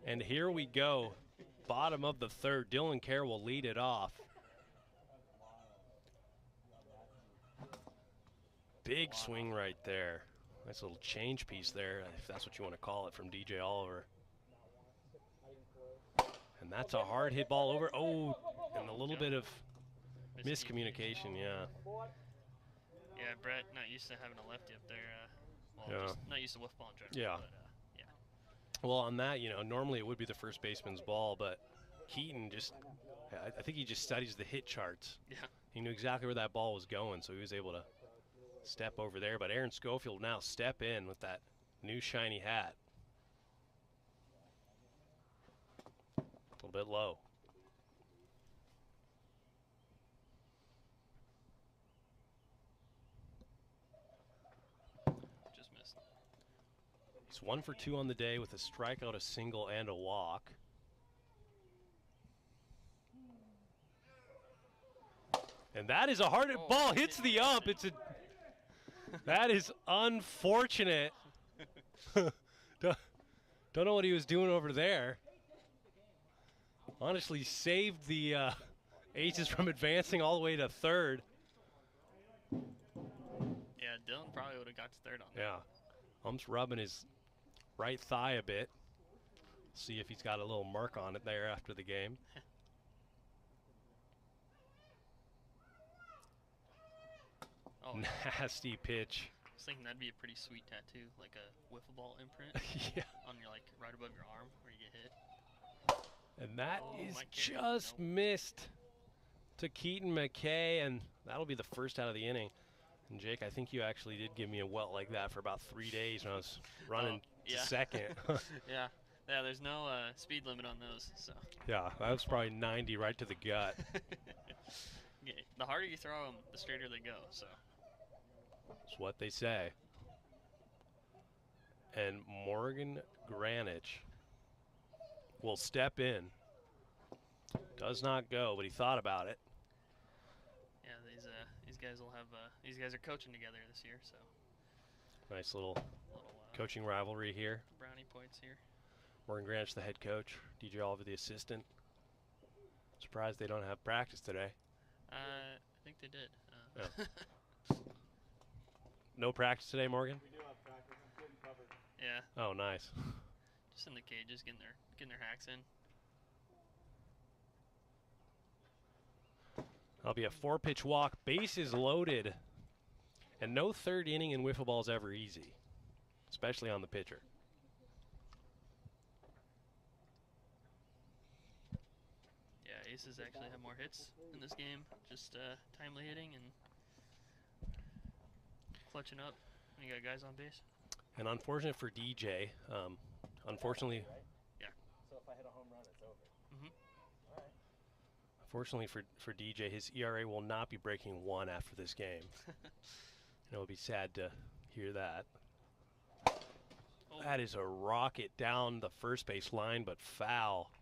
And here we go, bottom of the third. Dylan Kerr will lead it off. Big swing right there. Nice little change piece there, if that's what you want to call it, from DJ Oliver. And that's a hard hit ball over. Oh, and a little bit of miscommunication, yeah. Yeah, Brett not used to having a lefty up there. Just not used to whiff ball in Yeah. general. But, Well, on that, normally it would be the first baseman's ball, but Keaton I think he just studies the hit charts. Yeah. He knew exactly where that ball was going, so he was able to step over there. But Aaron Schofield now step in with that new shiny hat. A little bit low. Just missed. He's 1 for 2 on the day with a strikeout, a single, and a walk. And that is a hard ball. Hits the ump. That is unfortunate. Don't know what he was doing over there. Honestly, saved the Aces from advancing all the way to third. Yeah, Dylan probably would have got to third on that. Yeah. Ump's rubbing his right thigh a bit. See if he's got a little mark on it there after the game. Nasty pitch. I was thinking that'd be a pretty sweet tattoo, like a wiffle ball imprint. Yeah. On your, right above your arm where you get hit. And that is just missed to Keaton McKay, and that'll be the first out of the inning. And Jake, I think you actually did give me a welt like that for about 3 days when I was running to second. Yeah, there's no speed limit on those. So. Yeah, that was probably 90 right to the gut. Yeah, the harder you throw them, the straighter they go. So. That's what they say. And Morgan Granich will step in. Does not go, but he thought about it. Yeah, guys will have these guys are coaching together this year, so Nice little coaching rivalry here. brownie points here. Morgan Granch, the head coach. DJ Oliver, the assistant. Surprised they don't have practice today. I think they did. Oh. No practice today, Morgan? We do have practice. I'm getting covered. Yeah. Oh, nice. Just in the cages, getting their hacks in. That'll be a 4-pitch walk, bases loaded. And no third inning in wiffle ball is ever easy, especially on the pitcher. Yeah, Aces actually have more hits in this game. Just timely hitting and clutching up. You got guys on base. And unfortunate for DJ, unfortunately. Yeah. So if I hit a home run, it's over. Mm-hmm. All right. Unfortunately for DJ, his ERA will not be breaking 1 after this game. It will be sad to hear that. Oh. That is a rocket down the first base line, but foul.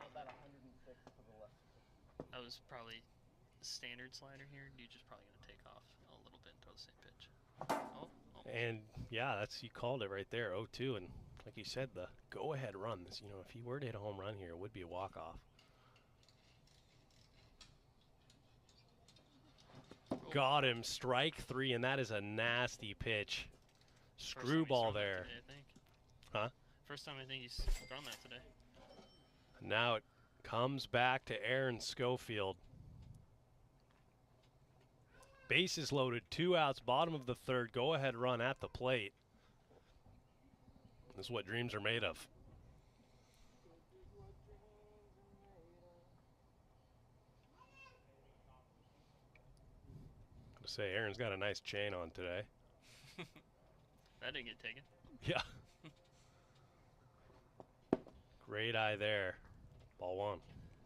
About 106 to the left. That was probably a standard slider here. You're just probably going to take off a little bit and throw the same pitch. Oh. And yeah, you called it right there, 0-2. And like you said, the go-ahead run. If he were to hit a home run here, it would be a walk-off. Got him, strike 3, and that is a nasty pitch. Screwball there. Today, I think. Huh? First time I think he's thrown that today. Now it comes back to Aaron Schofield. Bases loaded, 2 outs, bottom of the 3rd, go-ahead run at the plate. This is what dreams are made of. Gotta say, Aaron's got a nice chain on today. That didn't get taken. Yeah. Great eye there. Ball 1.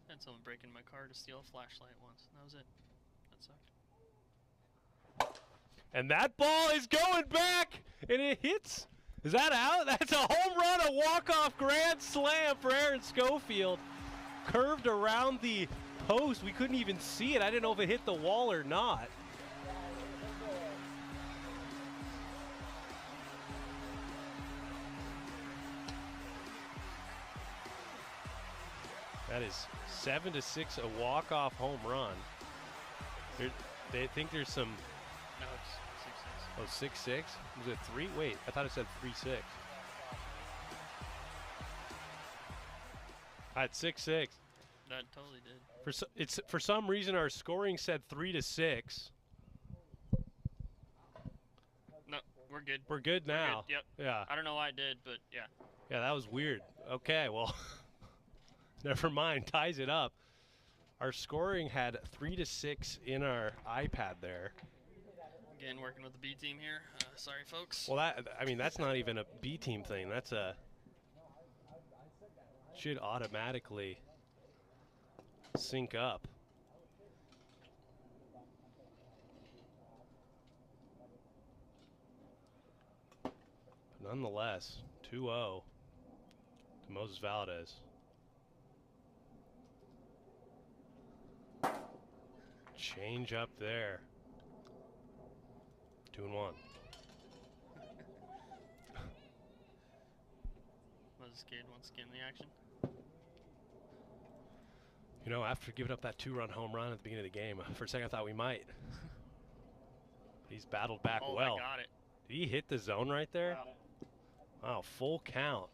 I had someone break into my car to steal a flashlight once. That was it. That sucked. And that ball is going back, and it hits. Is that out? That's a home run, a walk-off grand slam for Aaron Schofield. Curved around the post. We couldn't even see it. I didn't know if it hit the wall or not. That is 7-6, a walk-off home run. They think there's some. No, it's 6-6. Oh, 6-6? Was it 3? Wait, I thought it said 3-6. At 6-6. That totally did. For some reason our scoring said 3-6. No, we're good. We're good now. Yep. Yeah. I don't know why I did, but yeah. Yeah, that was weird. Okay, well, never mind. Ties it up. Our scoring had 3-6 in our iPad there. Again, working with the B team here. Sorry, folks. Well, that's not even a B team thing. That's should automatically sync up. But nonetheless, 2-0 to Moses Valdez. Change up there. 2-1. Moses Cade wants to get in the action. After giving up that 2-run home run at the beginning of the game, for a second I thought we might. He's battled back well. I got it. Did he hit the zone right there? Wow, full count.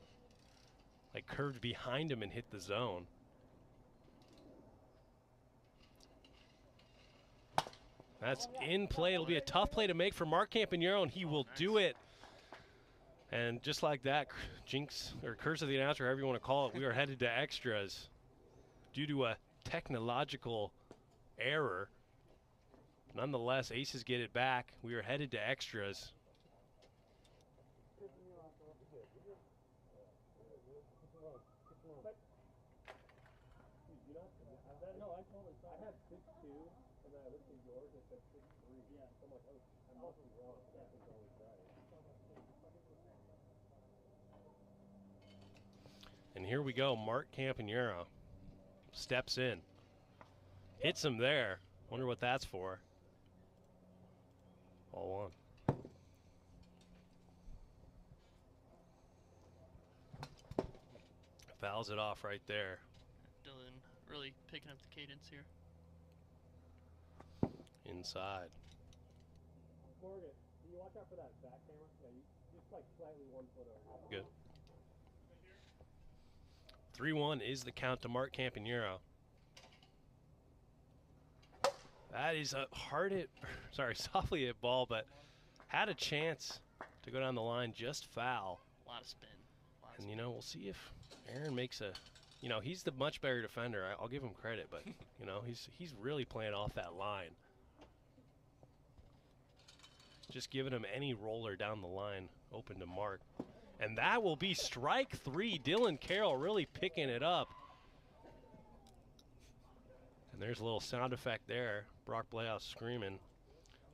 Like curved behind him and hit the zone. That's in play. It'll be a tough play to make for Mark Campanero, and he will do it. And just like that, jinx or curse of the announcer, however you want to call it, we are headed to extras due to a technological error. Nonetheless, Aces get it back. We are headed to extras. And here we go. Mark Campanero steps in. Hits him there. Wonder what that's for. Fouls it off right there. Dylan really picking up the cadence here. Inside. Morgan, can you watch out for that back camera? Yeah, you just like slightly 1 foot over. Good. 3-1 is the count to Mark Campanero. That is a hard hit, sorry, softly hit ball, but had a chance to go down the line, just foul. A lot of spin. And, you know, we'll see if Aaron makes a, you know, he's the much better defender. I'll give him credit, but, you know, he's really playing off that line. Just giving him any roller down the line open to Mark. And that will be strike 3. Dylan Carroll really picking it up. And there's a little sound effect there. Brock Blahouse screaming.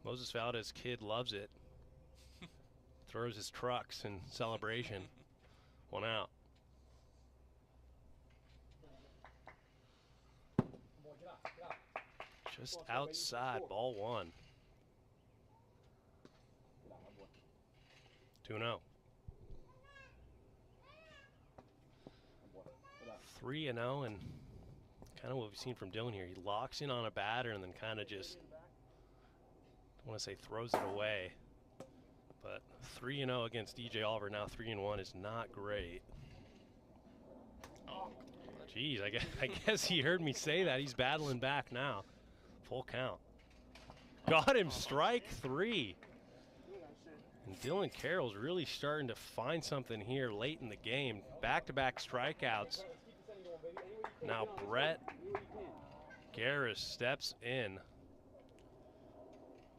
Moses Valdez kid loves it. Throws his trucks in celebration. 1 out. Just outside, ball 1. 2-0. 3-0, and kind of what we've seen from Dylan here. He locks in on a batter and then kind of just, I want to say throws it away. But 3-0 against DJ Oliver, now 3-1 is not great. Oh, geez, I guess he heard me say that. He's battling back now. Full count. Got him, strike 3. And Dylan Carroll's really starting to find something here late in the game. Back-to-back strikeouts. Now Brett Garris steps in.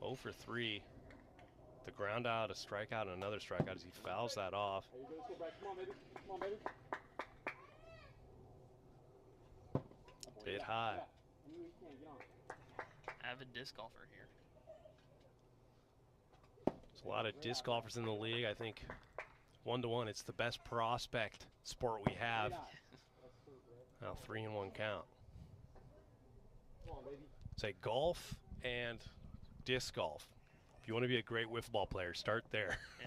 0 for 3. The ground out, a strikeout, and another strikeout as he fouls that off. Bit high. Avid disc golfer here. There's a lot of disc golfers in the league. I think 1-1, it's the best prospect sport we have. Now 3-1 count. Say golf and disc golf. If you want to be a great wiffle ball player, start there. Yeah.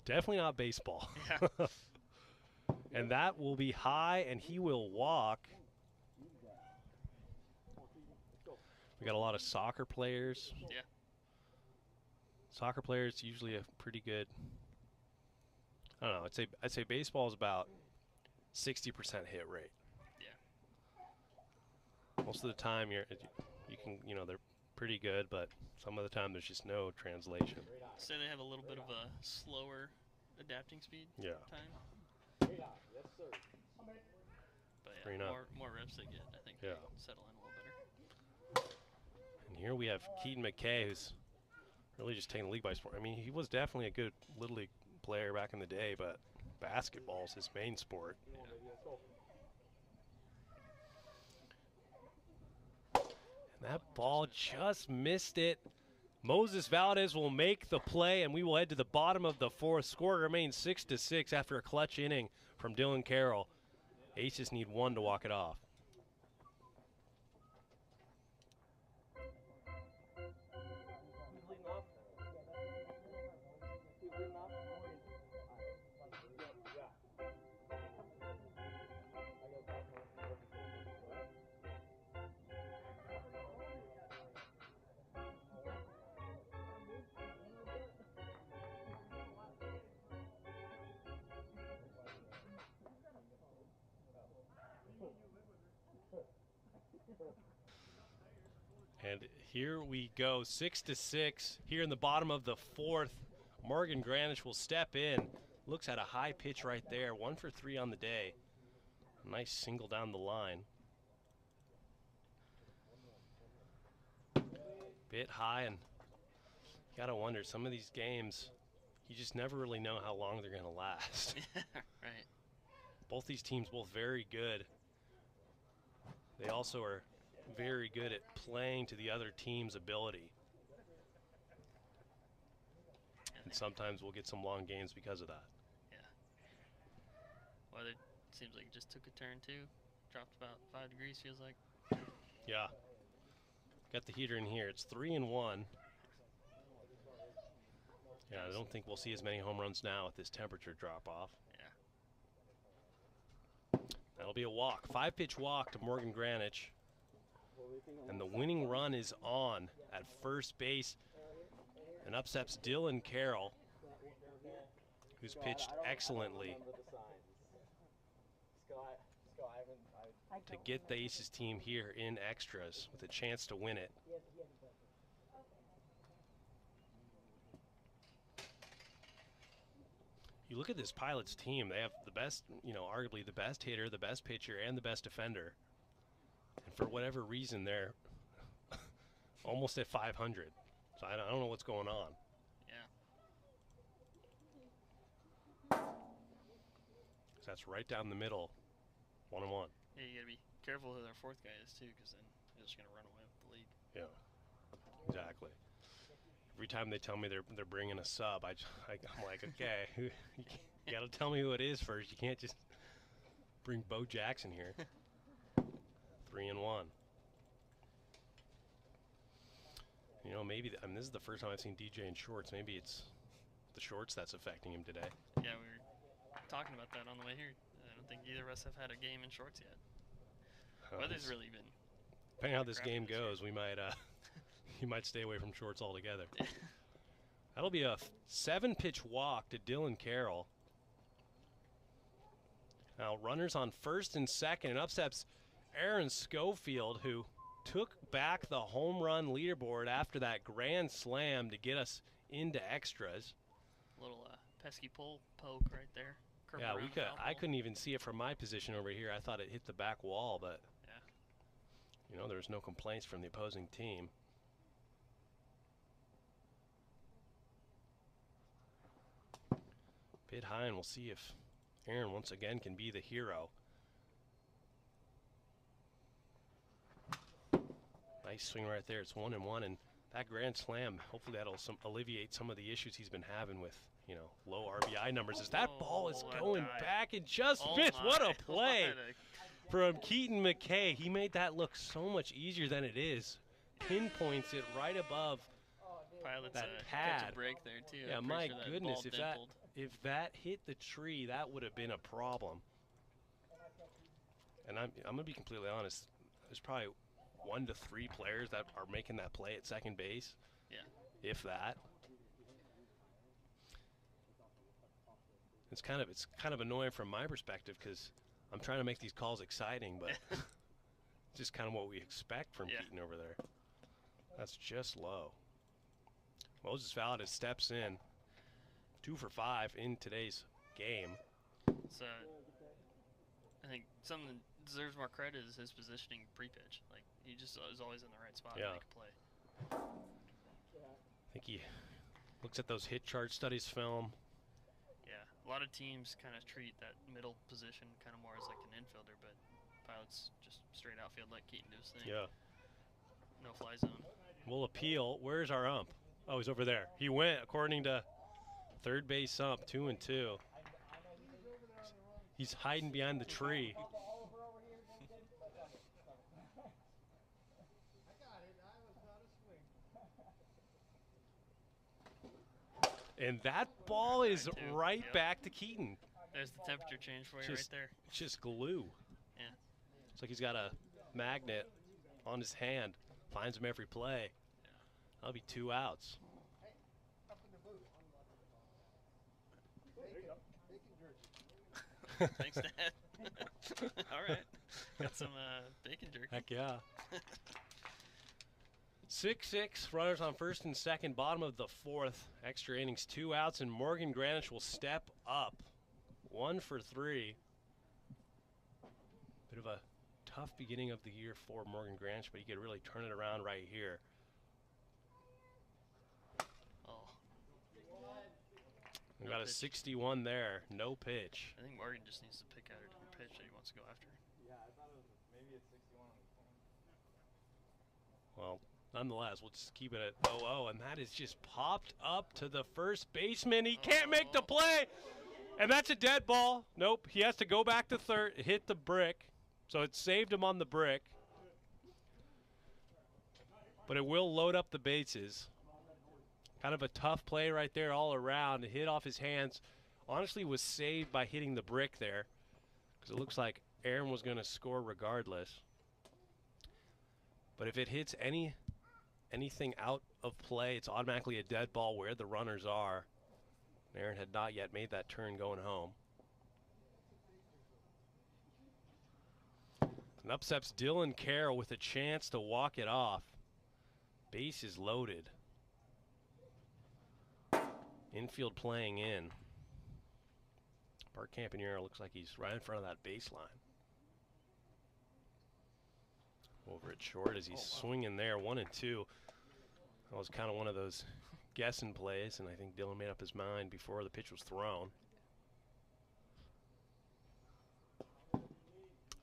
Definitely not baseball. Yeah. And that will be high, and he will walk. We got a lot of soccer players. Yeah. Soccer players usually a pretty good. I don't know. I'd say baseball is about 60% hit rate. Yeah. Most of the time you can, you know, they're pretty good, but some of the time there's just no translation. Say they have a little bit of a slower adapting speed. Yeah. Time. Yes, sir. But Three yeah, now. more reps they get, I think Yeah. they settle in a little better. And here we have Keaton McKay, who's really just taking the league by storm. I mean, he was definitely a good Little League player back in the day, but basketball is his main sport. And that ball just missed it. Moses Valdez will make the play, and we will head to the bottom of the 4th. Score remains 6-6 after a clutch inning from Dylan Carroll. Aces need 1 to walk it off. And here we go, 6-6 here in the bottom of the 4th. Morgan Granish will step in. Looks at a high pitch right there, 1 for 3 on the day. Nice single down the line. Bit high, and you gotta wonder, some of these games, you just never really know how long they're gonna last. Right. Both these teams, both very good. They also are very good at playing to the other team's ability. And sometimes we'll get some long games because of that. Yeah. Weather seems like it just took a turn too. Dropped about 5 degrees, feels like. Yeah. Got the heater in here. It's 3-1. Yeah, I don't think we'll see as many home runs now with this temperature drop off. Yeah. That'll be a walk. 5-pitch walk to Morgan Granich. And the winning run is on at first base. And upsets Dylan Carroll, who's pitched excellently to get the Aces team here in extras with a chance to win it. You look at this Pilots team, they have the best, arguably the best hitter, the best pitcher, and the best defender. And for whatever reason, they're almost at 500. So I don't know what's going on. Yeah. So that's right down the middle, 1-1. Yeah, you gotta be careful who their fourth guy is too, because then they're just gonna run away with the lead. Yeah, exactly. Every time they tell me they're bringing a sub, I'm like, okay, you gotta tell me who it is first. You can't just bring Bo Jackson here. 3-1. Maybe this is the first time I've seen DJ in shorts. Maybe it's the shorts that's affecting him today. Yeah, we were talking about that on the way here. I don't think either of us have had a game in shorts yet. Weather's really been. Depending on how this game goes, we might you might stay away from shorts altogether. That'll be a 7-pitch walk to Dylan Carroll. Now runners on first and second, and upsets Aaron Schofield, who took back the home run leaderboard after that grand slam to get us into extras. Little pesky pull poke right there. Curve Yeah, around the foul I pole. couldn't even see it from my position over here. I thought it hit the back wall, but yeah. There was no complaints from the opposing team. Bit high, and we'll see if Aaron once again can be the hero. Nice swing right there. It's 1-1, and that grand slam, hopefully that'll alleviate some of the issues he's been having with, low RBI numbers. As that ball is going back and just missed. What a play from Keaton McKay. He made that look so much easier than it is. Pinpoints it right above Pilots that catch pad. a break there too. Yeah, I'm my pretty sure that goodness, ball if that hit the tree, that would have been a problem. And I'm gonna be completely honest. There's probably 1 to 3 players that are making that play at second base. Yeah. If that. It's kind of annoying from my perspective because I'm trying to make these calls exciting, but just kind of what we expect from Keaton over there. That's just low. Moses Valadez steps in. 2 for 5 in today's game. So I think something that deserves more credit is his positioning pre-pitch. Like he just is always in the right spot to make a play. I think he looks at those hit chart studies film. Yeah, a lot of teams kind of treat that middle position kind of more as like an infielder, but Pilots just straight outfield like Keaton do his thing. Yeah. No fly zone. We'll appeal. Where's our ump? Oh, he's over there. He went according to third base ump, 2-2. He's hiding behind the tree. And that ball is right back to Keaton. There's the temperature change for you right there. Just glue. Yeah. It's like he's got a magnet on his hand. Finds him every play. Yeah. That'll be 2 outs. Thanks, Dad. All right. Got some bacon jerky. Heck yeah. 6-6, runners on first and second, bottom of the 4th. Extra innings, 2 outs, and Morgan Granich will step up. 1 for 3. Bit of a tough beginning of the year for Morgan Granich, but he could really turn it around right here. Oh. We got a 61 there, no pitch. I think Morgan just needs to pick out a different pitch that he wants to go after. Yeah, I thought it was maybe it's 61 on the phone. Well, nonetheless, we'll just keep it at 0-0, and that is just popped up to the first baseman. He can't make the play, and that's a dead ball. Nope, he has to go back to third, hit the brick, so it saved him on the brick. But it will load up the bases. Kind of a tough play right there all around. It hit off his hands. Honestly, was saved by hitting the brick there, because it looks like Aaron was going to score regardless. But if it hits anything out of play, it's automatically a dead ball where the runners are. Aaron had not yet made that turn going home. And up steps Dylan Carroll with a chance to walk it off. Base is loaded. Infield playing in. Bart Campagnaro looks like he's right in front of that baseline. Over at short as he's swinging there, 1 and 2. That was kind of one of those guessing plays, and I think Dylan made up his mind before the pitch was thrown.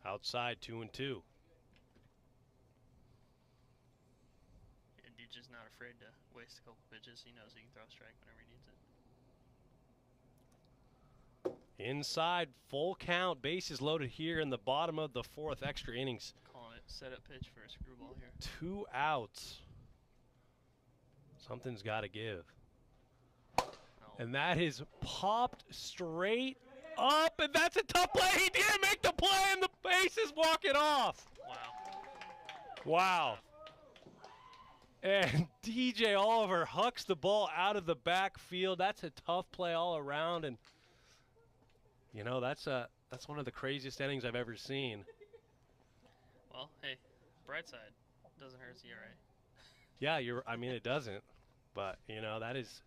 Outside, 2 and 2. Yeah, DJ's not afraid to waste a couple pitches. He knows he can throw a strike whenever he needs it. Inside, full count, bases loaded here in the bottom of the 4th, extra innings. Calling it setup pitch for a screwball here. 2 outs. Something's got to give. And that is popped straight up, and that's a tough play. He didn't make the play, and the bases walk it off. Wow. And DJ Oliver hucks the ball out of the backfield. That's a tough play all around, and you know, that's one of the craziest innings I've ever seen. Well, hey, bright side, doesn't hurt the ERA. Yeah, I mean, it doesn't, but you know, that is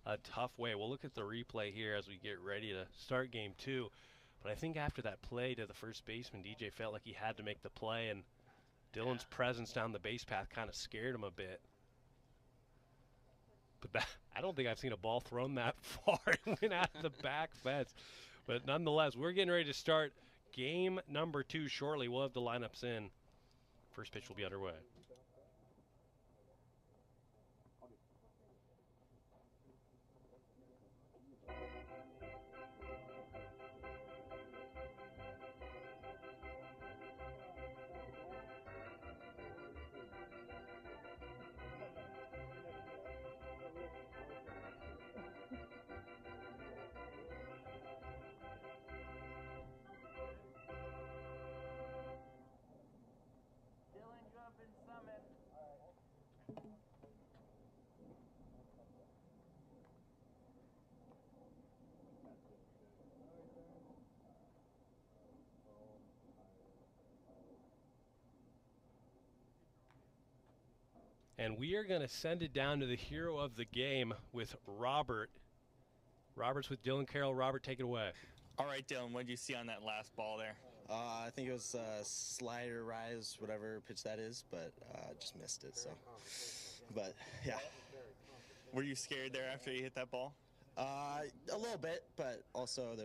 a tough way. We'll look at the replay here as we get ready to start game 2. But I think after that play to the first baseman, DJ felt like he had to make the play, and Dylan's presence down the base path kind of scared him a bit. But I don't think I've seen a ball thrown that far. It went out of the back fence. But nonetheless, we're getting ready to start game number 2 shortly. We'll have the lineups in. First pitch will be underway. And we are going to send it down to the hero of the game with Robert. Robert's with Dylan Carroll. Robert, take it away. All right, Dylan, what did you see on that last ball there? I think it was slider rise, whatever pitch that is, but just missed it. So, but yeah. Were you scared there after you hit that ball? A little bit, but also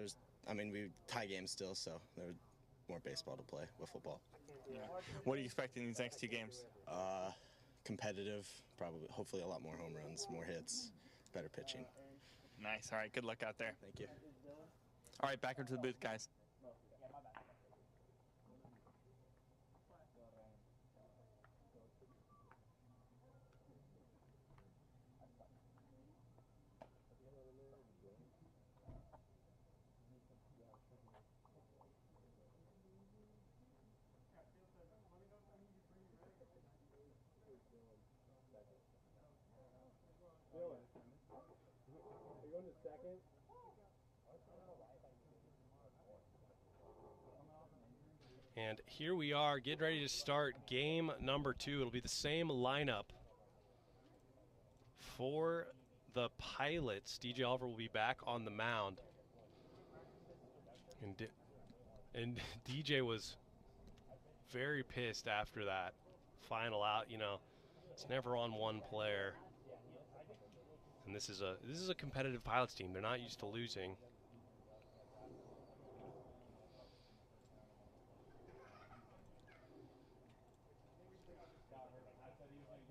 we tie game still, so there was more baseball to play, wiffle ball. Yeah. What do you expect in these next 2 games? Competitive, probably, hopefully a lot more home runs, more hits, better pitching. Nice. All right, good luck out there. Thank you. All right, back into the booth, guys. And here we are, getting ready to start game number 2. It'll be the same lineup for the Pilots. DJ Oliver will be back on the mound. And DJ was very pissed after that final out. You know, it's never on one player. And this is a competitive Pilots team. They're not used to losing.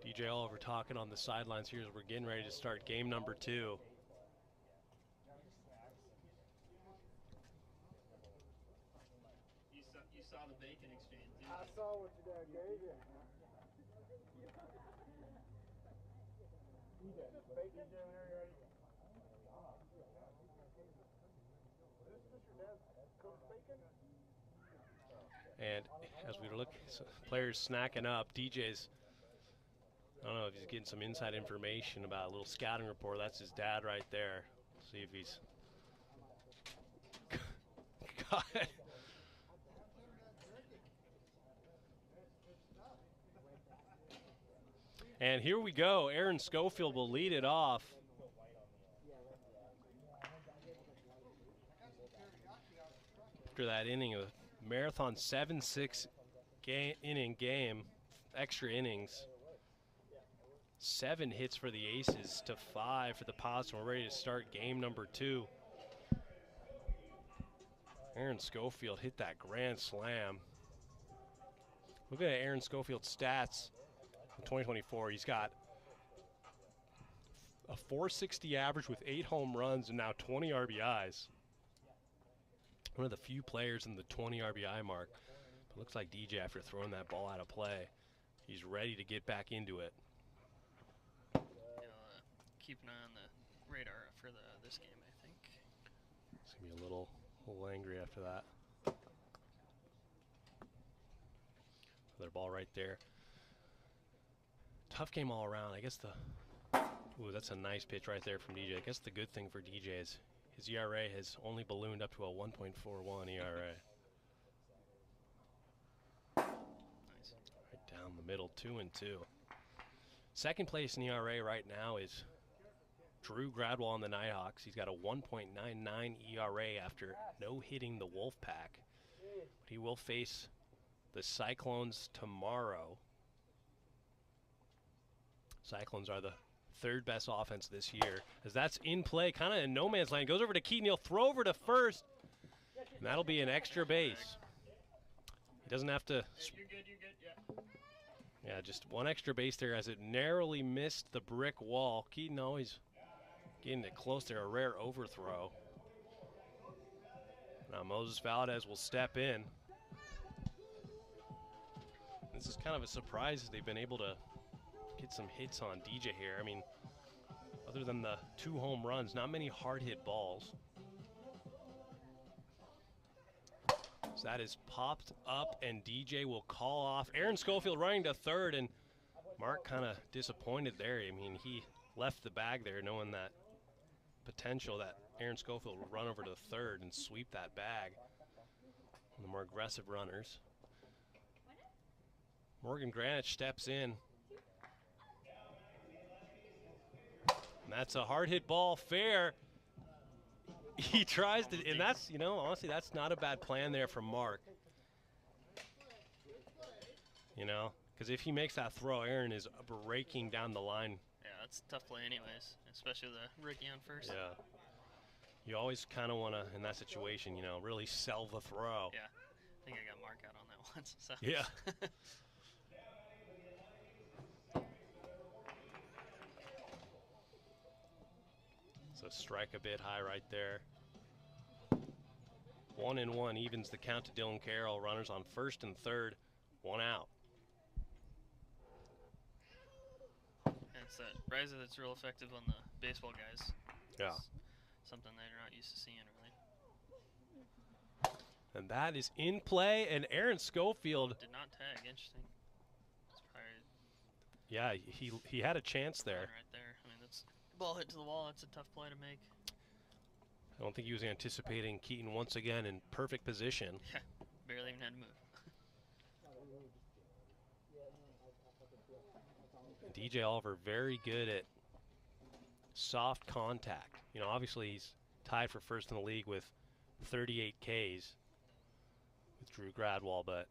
DJ Oliver talking on the sidelines here as we're getting ready to start game number 2. You saw the bacon exchange, didn't you? I saw what your dad gave you. Bacon? Is this your dad's cooked bacon? And as we look, players snacking up, DJ's, I don't know if he's getting some inside information about a little scouting report. That's his dad right there. See if he's got it. And here we go. Aaron Schofield will lead it off. After that inning, a marathon 7-6 inning game, extra innings. 7 hits for the Aces to 5 for the Pots, and we're ready to start game number 2. Aaron Schofield hit that grand slam. Look at Aaron Schofield's stats in 2024. He's got a 460 average with 8 home runs and now 20 RBIs. One of the few players in the 20 RBI mark. But looks like DJ, after throwing that ball out of play, he's ready to get back into it. Keep an eye on the radar for this game, I think. It's going to be a little angry after that. Another ball right there. Tough game all around. I guess ooh, that's a nice pitch right there from DJ. I guess the good thing for DJ is his ERA has only ballooned up to a 1.41 ERA. Nice. Right down the middle, 2-2. Second place in ERA right now is Drew Gradwell on the Nighthawks. He's got a 1.99 ERA after no-hitting the Wolfpack. But he will face the Cyclones tomorrow. Cyclones are the third best offense this year. As that's in play, kind of in no man's land. Goes over to Keaton. He'll throw over to first. And that'll be an extra base. He doesn't have to. You're good, yeah. Yeah, just one extra base there as it narrowly missed the brick wall. Keaton always getting it close there, a rare overthrow. Now Moses Valdez will step in. This is kind of a surprise they've been able to get some hits on DJ here. I mean, other than the 2 home runs, not many hard hit balls. So that is popped up and DJ will call off. Aaron Schofield running to third, and Mark kind of disappointed there. I mean, he left the bag there knowing that potential that Aaron Schofield would run over to third and sweep that bag. One of the more aggressive runners. Morgan Granich steps in. And that's a hard hit ball, fair. He tries to, and that's, you know, honestly, that's not a bad plan there from Mark. You know, because if he makes that throw, Aaron is breaking down the line. Yeah, that's a tough play anyways, especially the rookie on first. Yeah. You always kind of want to, in that situation, you know, really sell the throw. Yeah, I think I got Mark out on that once. So. Yeah. So strike a bit high right there. 1-1 evens the count to Dylan Carroll. Runners on first and third, 1 out. And it's that riser that's real effective on the baseball guys. Yeah. It's something they're not used to seeing, really. And that is in play, and Aaron Schofield. Did not tag, interesting. It's probably yeah, he had a chance there. right there. I mean, that's ball hit to the wall. That's a tough play to make. I don't think he was anticipating Keaton once again in perfect position. Yeah, barely even had to move. DJ Oliver very good at soft contact. You know, obviously he's tied for first in the league with 38 Ks with Drew Gradwell, but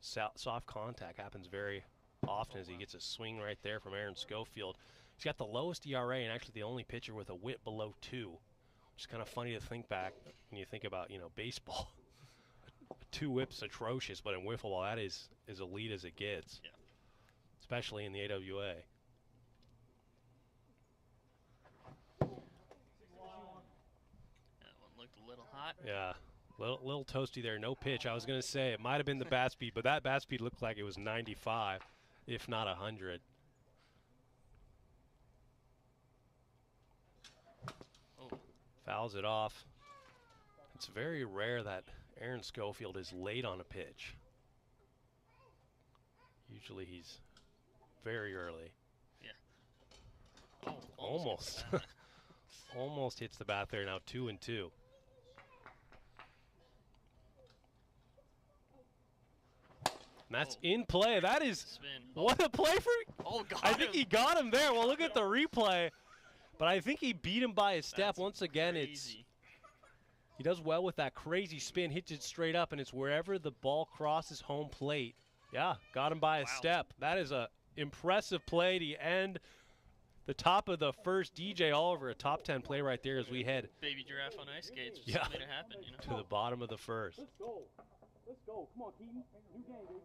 soft contact happens very often as he gets a swing right there from Aaron Schofield. He's got the lowest ERA and actually the only pitcher with a whip below 2. Which is kind of funny to think back when you think about, you know, baseball. 2 whips atrocious, but in wiffle ball that is as elite as it gets. Yeah. Especially in the AWA. That one looked a little hot. Yeah, little toasty there. No pitch. I was going to say it might have been the bat speed, but that bat speed looked like it was 95, if not 100. Fouls it off. It's very rare that Aaron Schofield is late on a pitch. Usually he's very early. Yeah. Oh, almost. Almost hits the bat there. Now 2-2. And that's in play. That is spin. What a play for. Oh, got I think him. he got him there. Well, look at the replay. But I think he beat him by a step. That's Once again, crazy. he does well with that crazy spin, hits it straight up, and it's wherever the ball crosses home plate. Yeah, got him by a step. That is a impressive play to end the top of the first. DJ Oliver, a top 10 play right there as we head Baby giraffe on ice skates. Just Yeah. made it happen, you know? to the bottom of the first. Let's go. Let's go. Come on, Keaton. New game, baby.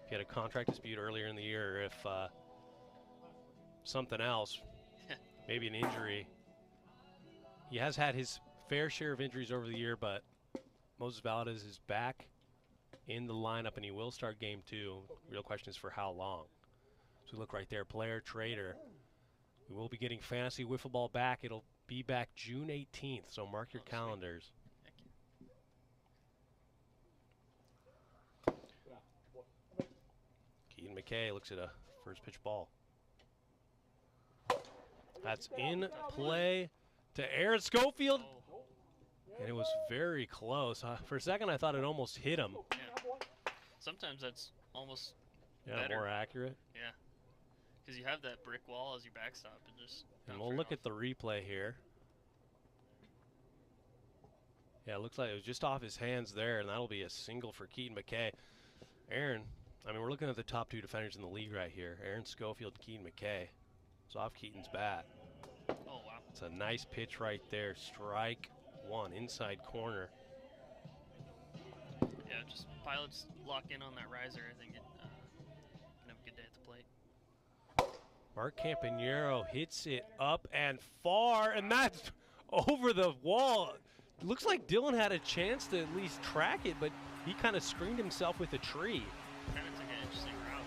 He had a contract dispute earlier in the year, or if something else, maybe an injury. He has had his fair share of injuries over the year, but Moses Valdez is back in the lineup, and he will start game 2. Real question is for how long. So we look right there, player, trader. We will be getting Fantasy Wiffle Ball back. It'll be back June 18th, so mark your calendars. Keaton McKay looks at a first pitch ball. That's in play to Aaron Schofield. And it was very close. For a second, I thought it almost hit him. Yeah. Sometimes that's almost better. More accurate. Yeah. Because you have that brick wall as your backstop and just. And we'll look at the replay here. Yeah, it looks like it was just off his hands there, and that'll be a single for Keaton McKay. Aaron, I mean, we're looking at the top 2 defenders in the league right here. Aaron Schofield, Keaton McKay. It's off Keaton's bat. Oh, wow. It's a nice pitch right there. Strike 1, inside corner. Yeah, just pilots lock in on that riser. I think it can have a good day at the plate. Mark Campanero hits it up and far, and that's over the wall. It looks like Dylan had a chance to at least track it, but he kind of screened himself with a tree. Kind of took an interesting route.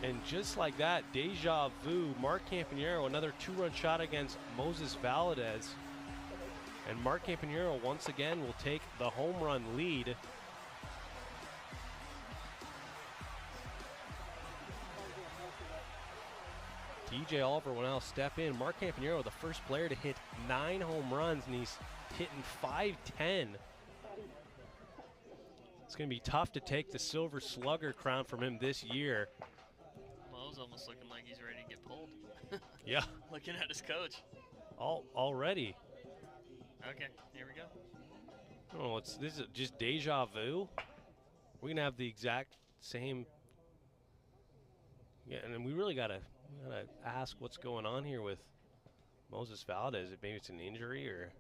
And just like that, deja vu, Mark Campanero, another 2-run shot against Moses Valdez. And Mark Campanero once again will take the home run lead. DJ Oliver will now step in. Mark Campanero, the first player to hit 9 home runs, and he's hitting .510. It's going to be tough to take the Silver Slugger crown from him this year. Mo's almost looking like he's ready to get pulled. Yeah. Looking at his coach. Already. Okay, here we go. Oh, this is just deja vu. We're going to have the exact same. Yeah, and we really got to ask what's going on here with Moses Valdez. Maybe it's an injury or.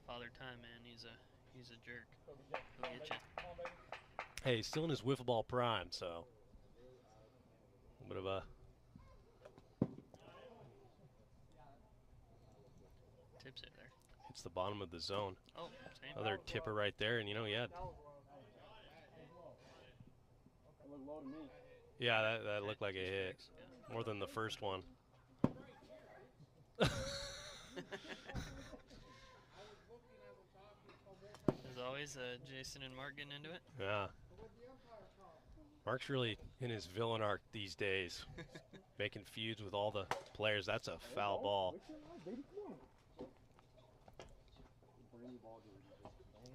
Father Time, man, he's a jerk. He'll get you. Hey, he's still in his wiffle ball prime, so a bit of a. Tips it there. Hits the bottom of the zone. Oh, same. Another tipper right there, and yeah. Yeah, that looked like a hit. More than the first one. As always, Jason and Mark getting into it. Yeah. Mark's really in his villain arc these days. Making feuds with all the players. That's a foul ball.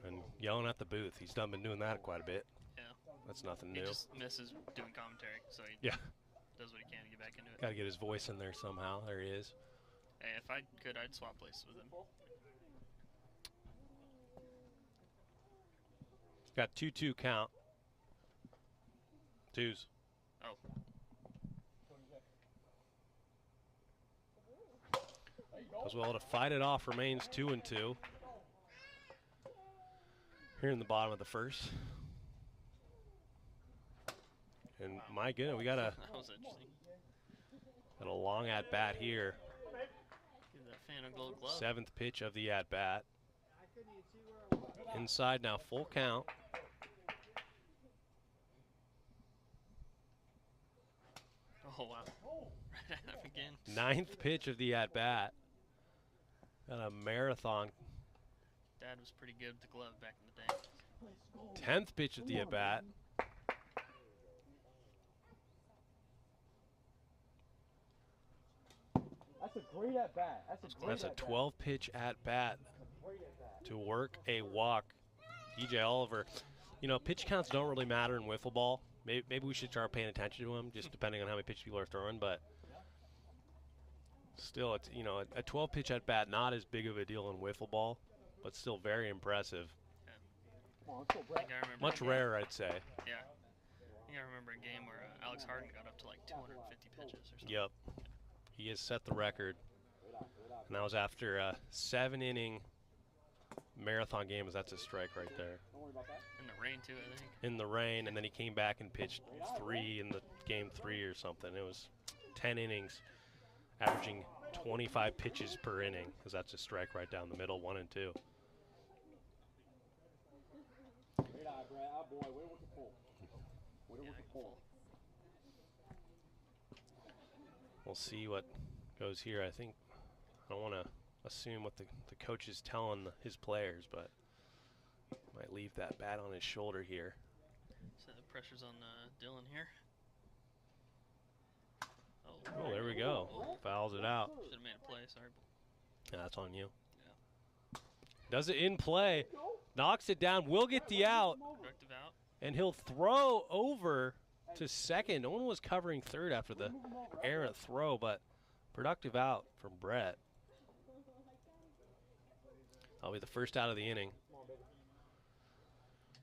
And yelling at the booth. He's been doing that quite a bit. Yeah. That's nothing He new. just misses doing commentary, so he does what he can to get back into it. Got to get his voice in there somehow. There he is. Hey, if I could, I'd swap places with him. Got 2-2 count. Twos. Oh. Does well to fight it off. Remains 2-2. here in the bottom of the first. And my goodness, we got That was interesting. a long at bat here. Give that fan a gold glove. 7th pitch of the at bat. Inside now, full count. Oh, wow. Right at him again. 9th pitch of the at bat. Got a marathon. Dad was pretty good with the glove back in the day. 10th pitch of the at bat. That's a great at bat. That's a 12 pitch at bat to work a walk. DJ Oliver. You know, pitch counts don't really matter in wiffle ball. Maybe we should start paying attention to them, just depending on how many pitches people are throwing. But still, it's, you know, a 12 pitch at bat, not as big of a deal in wiffle ball, but still very impressive. I think I remember Much rarer, I'd say. Yeah. I think I remember a game where Alex Harden got up to like 250 pitches or something. Yep. He has set the record. And that was after a 7-inning marathon game. That's a strike right there. In the rain, too, I think. In the rain, and then he came back and pitched 3 in the game 3 or something. It was 10 innings, averaging 25 pitches per inning, because that's a strike right down the middle, 1 and 2. We'll see what goes here. I think I don't want to assume what the coach is telling his players, but might leave that bat on his shoulder here. So the pressure's on Dylan here. Oh, there we go. Fouls it out. Should have made a play, sorry. Yeah, that's on you. Does it in play. Knocks it down. Will get the out. Productive out. And he'll throw over to second. No one was covering third after the errant throw, but productive out from Brett. That'll be the first out of the inning.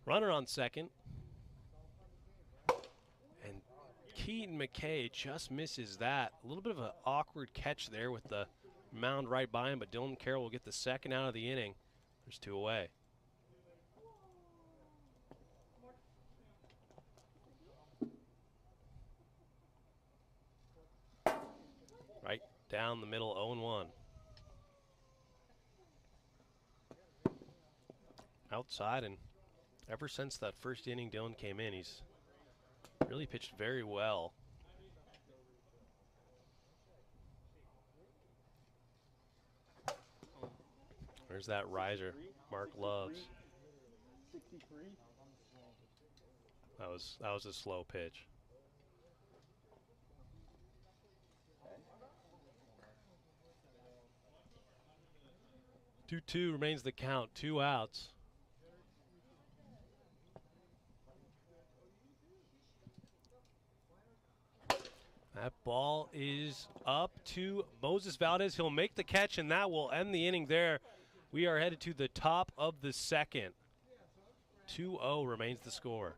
Runner on second. And Keaton McKay just misses that. A little bit of an awkward catch there with the mound right by him, but Dylan Carroll will get the second out of the inning. There's 2 away. Right down the middle, 0-1. Outside, and ever since that first inning Dylan came in, he's really pitched very well. There's that riser Mark loves. That was a slow pitch. Two remains the count. 2 outs. That ball is up to Moses Valdez. He'll make the catch, and that will end the inning there. We are headed to the top of the second. 2-0 remains the score.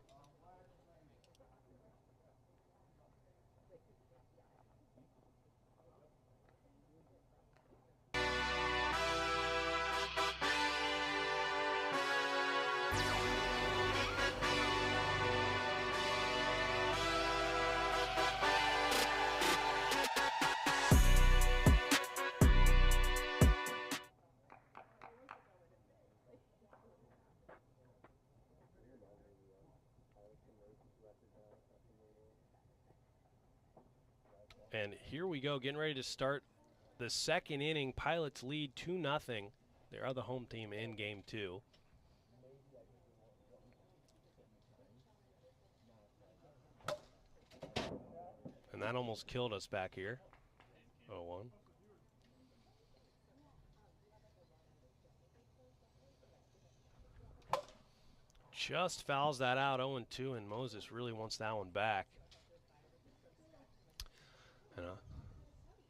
And here we go, getting ready to start the second inning. Pilots lead 2-0. They are the home team in game 2. And that almost killed us back here. 0-1. Just fouls that out, 0-2, and Moses really wants that one back.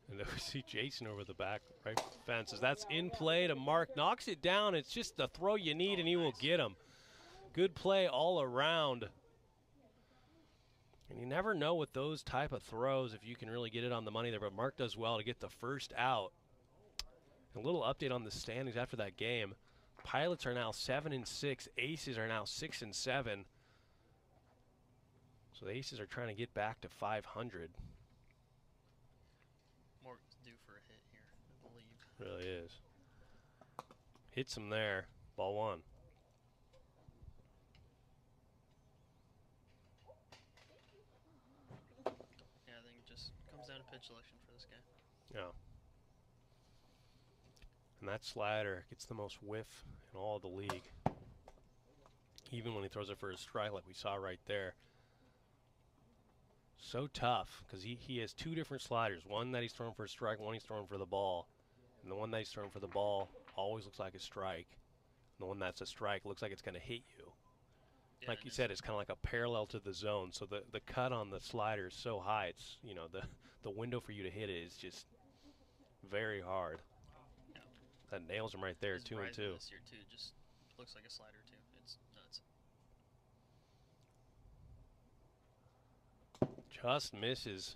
And then we see Jason over the back right fences. That's in play to Mark. Knocks it down. It's just the throw you need, and he will get him. Good play all around. And you never know with those type of throws if you can really get it on the money there. But Mark does well to get the first out. A little update on the standings after that game. Pilots are now 7-6. Aces are now 6-7. So the Aces are trying to get back to 500. Morgan's due for a hit here, I believe. Really is. Hits him there. Ball one. Yeah, I think it just comes down to pitch selection for this guy. Yeah. And that slider gets the most whiff in all of the league. Even when he throws it for a strike like we saw right there. So tough, because he has two different sliders. One that he's throwing for a strike, one he's throwing for the ball. And the one that he's throwing for the ball always looks like a strike. And the one that's a strike looks like it's going to hit you. Yeah, like you said, it's kind of like a parallel to the zone. So the cut on the slider is so high, it's, you know, the window for you to hit it is just very hard. Yeah. That nails him right there, His 2 and riser 2. This year too just looks like a slider too. It's nuts. Just misses.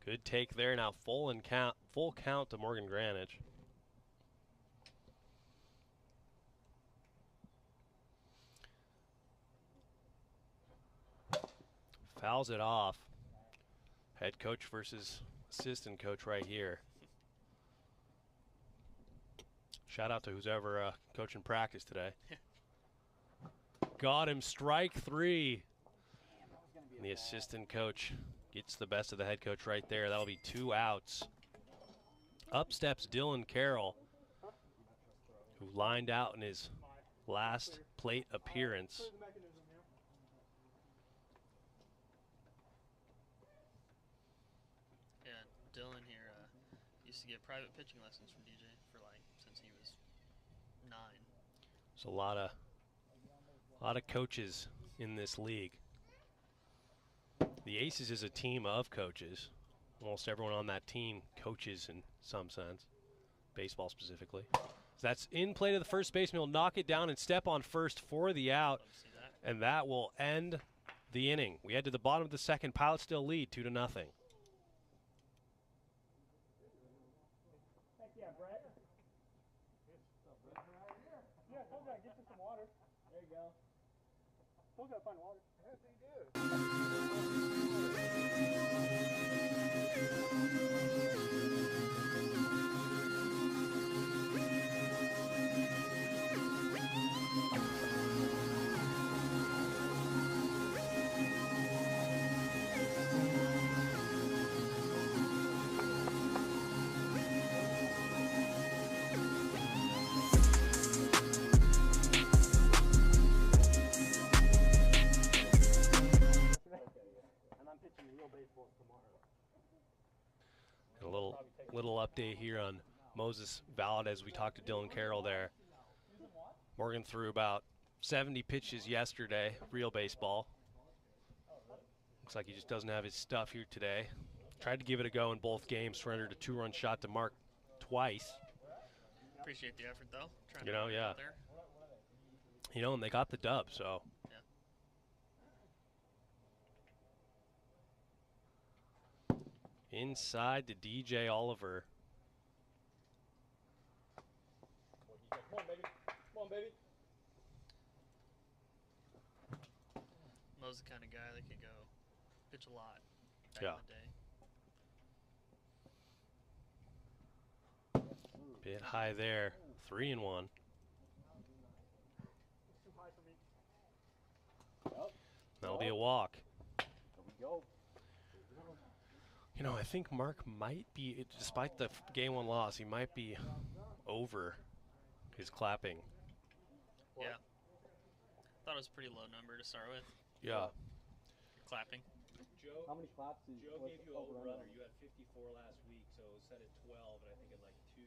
Good take there. Now full count to Morgan Granage. Fouls it off. Head coach versus assistant coach right here. Shout out to who's ever coaching practice today. Got him, strike 3. And the assistant coach gets the best of the head coach right there. That'll be 2 outs. Up steps Dylan Carroll, who lined out in his last plate appearance. Yeah, Dylan here used to get private pitching lessons from DJ for since he was 9. There's a lot of coaches in this league. The Aces is a team of coaches. Almost everyone on that team coaches in some sense, baseball specifically. So that's in play to the first baseman. He'll knock it down and step on first for the out, and that will end the inning. We head to the bottom of the second. Pilots still lead 2-0. Heck yeah, Brett. Yeah, told you I'd get you some water. There you go. Told you I'd find water. Yes, he did. And I'm pitching real baseballs tomorrow. And a little update here on Moses Valadez. We talked to Dylan Carroll there. Morgan threw about 70 pitches yesterday, real baseball. Looks like he just doesn't have his stuff here today. Tried to give it a go in both games, surrendered a 2-run shot to Mark twice. Appreciate the effort though. Trying You to know, get yeah. out there. You know, and they got the dub, so. Yeah. Inside to DJ Oliver. Come on, baby. Come on, baby. Mo's the kind of guy that could go pitch a lot back Yeah. in the day. Bit high there. 3-1. That'll be a walk. There we go. You know, I think Mark might be, despite the game 1 loss, he might be over his clapping. Yeah. Thought it was a pretty low number to start with. Yeah. Clapping. Joe, how many claps is Joe gave you a over runner. You had 54 last week, so set at 12, and I think in like 2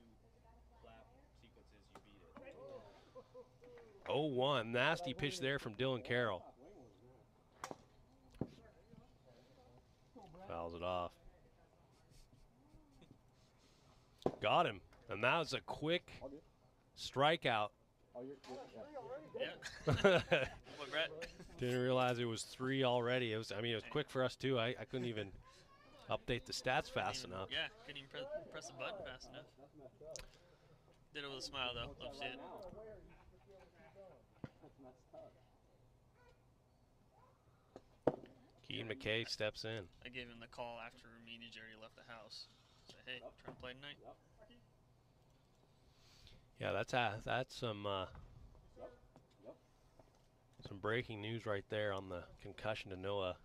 clap sequences you beat it. 0-1. Nasty pitch there from Dylan Carroll. Fouls it off. Got him. And that was a quick strikeout. Yeah. What, Brett? Didn't realize it was 3 already. It was quick for us too. I couldn't even update the stats fast enough. Yeah, couldn't even press the button fast enough. Did it with a smile though. Love to see it. Dean McKay steps in. I gave him the call after Remedi's already left the house. Say, hey, trying to play tonight? Yeah, that's some breaking news right there on the concussion to Noah.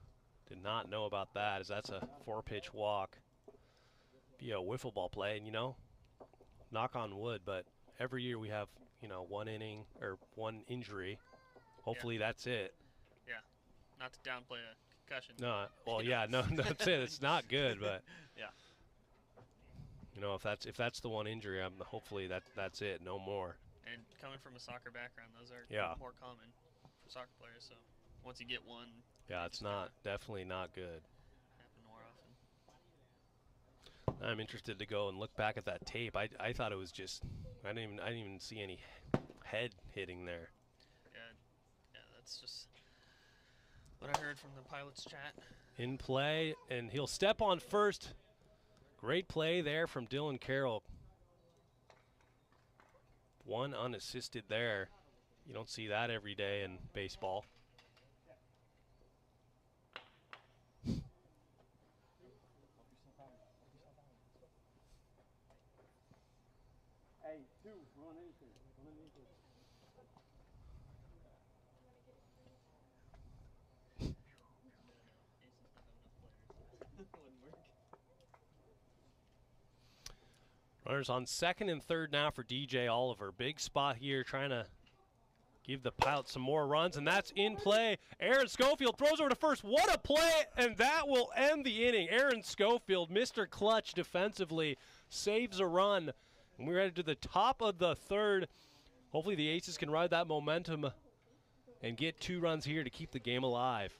Did not know about that, as that's a 4-pitch walk. Be a wiffle ball play, and knock on wood, but every year we have, one inning or one injury. Hopefully that's it. Yeah, not to downplay a concussion. No, well, yeah, no, that's it. It's not good, but yeah. If that's the one injury, hopefully that's it, no more. And coming from a soccer background, those are more common for soccer players. So once you get one, yeah, it's definitely not good. Happen more often. I'm interested to go and look back at that tape. I thought it was just I didn't even see any head hitting there. Yeah, that's just what I heard from the Pilots chat. In play, and he'll step on first. Great play there from Dylan Carroll. One unassisted there. You don't see that every day in baseball. Hey, two, run anything. Run anything. Runners on second and third now for DJ Oliver. Big spot here, trying to give the Pilots some more runs, and that's in play. Aaron Schofield throws over to first. What a play, and that will end the inning. Aaron Schofield, Mr. Clutch defensively, saves a run. And we're headed to the top of the third. Hopefully the Aces can ride that momentum and get 2 runs here to keep the game alive.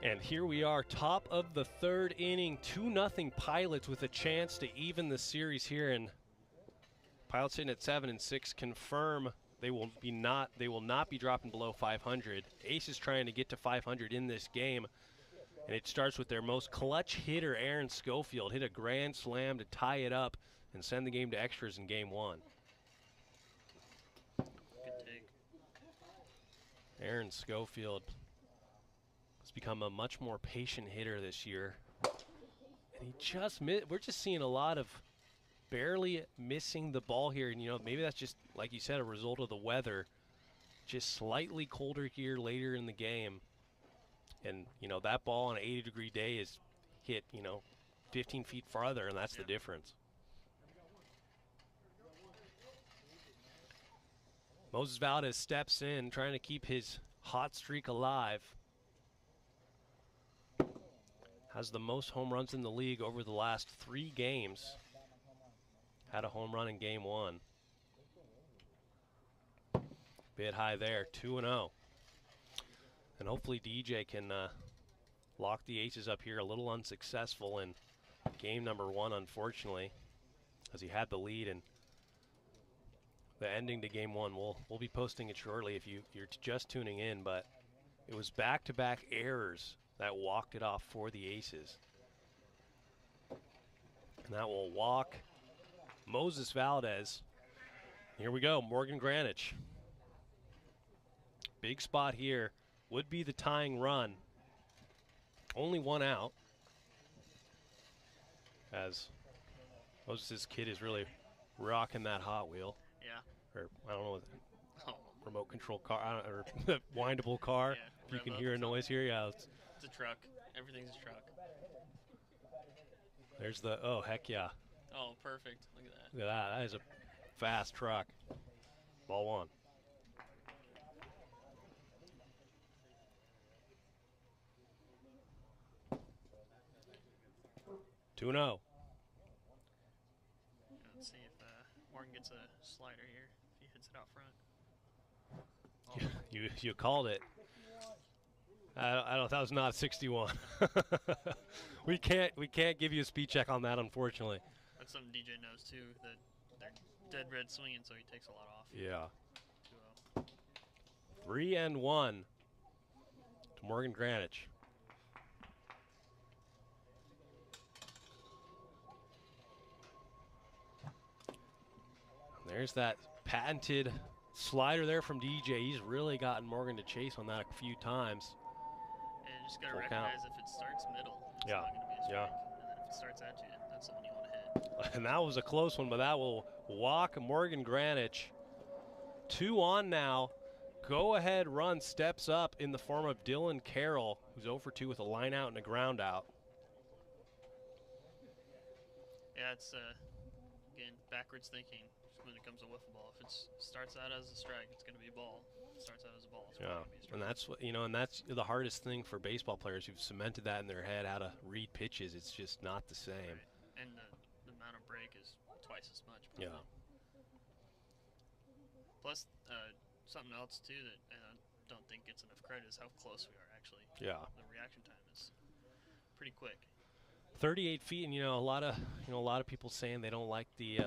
And here we are, top of the third inning, 2-0 Pilots with a chance to even the series here. And Pilots sitting at 7-6 confirm they will not be dropping below 500. Aces trying to get to 500 in this game, and it starts with their most clutch hitter, Aaron Schofield, hit a grand slam to tie it up and send the game to extras in game 1. Good take. Aaron Schofield has become a much more patient hitter this year. And he just we're just seeing a lot of barely missing the ball here. And, maybe that's just, like you said, a result of the weather. Just slightly colder here later in the game. And, that ball on an 80-degree day is hit, 15 feet farther, and that's the difference. Moses Valdez steps in, trying to keep his hot streak alive. Has the most home runs in the league over the last 3 games. Had a home run in game 1. Bit high there, 2-0. And hopefully DJ can lock the Aces up here. A little unsuccessful in game number 1, unfortunately, as he had the lead. And the ending to game 1, we'll be posting it shortly if you're just tuning in, but it was back-to-back errors that walked it off for the Aces. And that will walk Moses Valdez. Here we go, Morgan Granich. Big spot here. Would be the tying run. Only 1 out. As Moses' kid is really rocking that Hot Wheel. Yeah. Or, I don't know, remote control car, or windable car. Yeah, if you can hear a noise here, yeah. It's a truck. Everything's a truck. There's the, oh, heck yeah. Oh, perfect. Look at that. Look at that. That is a fast truck. Ball 1. Two-0. Let's see if Morgan gets a slider here. If he hits it out front. You called it. I don't. That was not 61. we can't give you a speed check on that, unfortunately. That's something DJ knows too. That they're dead red swinging, so he takes a lot off. Yeah. 3-1 to Morgan Greenwich. There's that patented slider there from DJ. He's really gotten Morgan to chase on that a few times. And you just got to Full count. recognize if it starts middle, it's Yeah, not going to be a strike. yeah. And then if it starts at you, that's the one you want to hit. And that was a close one, but that will walk Morgan Greenwich. 2 on now. Go ahead run steps up in the form of Dylan Carroll, who's 0 for 2 with a line out and a ground out. Yeah, it's, again, backwards thinking when it comes to wiffle ball. If it starts out as a strike, it's going to be a ball. If it starts out as a ball, it's Yeah, going to be a strike. and that's what, you know, and that's the hardest thing for baseball players who've cemented that in their head, how to read pitches. It's just not the same. Right. And the amount of break is twice as much. Yeah. Plus, something else too that I don't think gets enough credit is how close we are actually. Yeah. The reaction time is pretty quick. 38 feet, and a lot of people saying they don't like the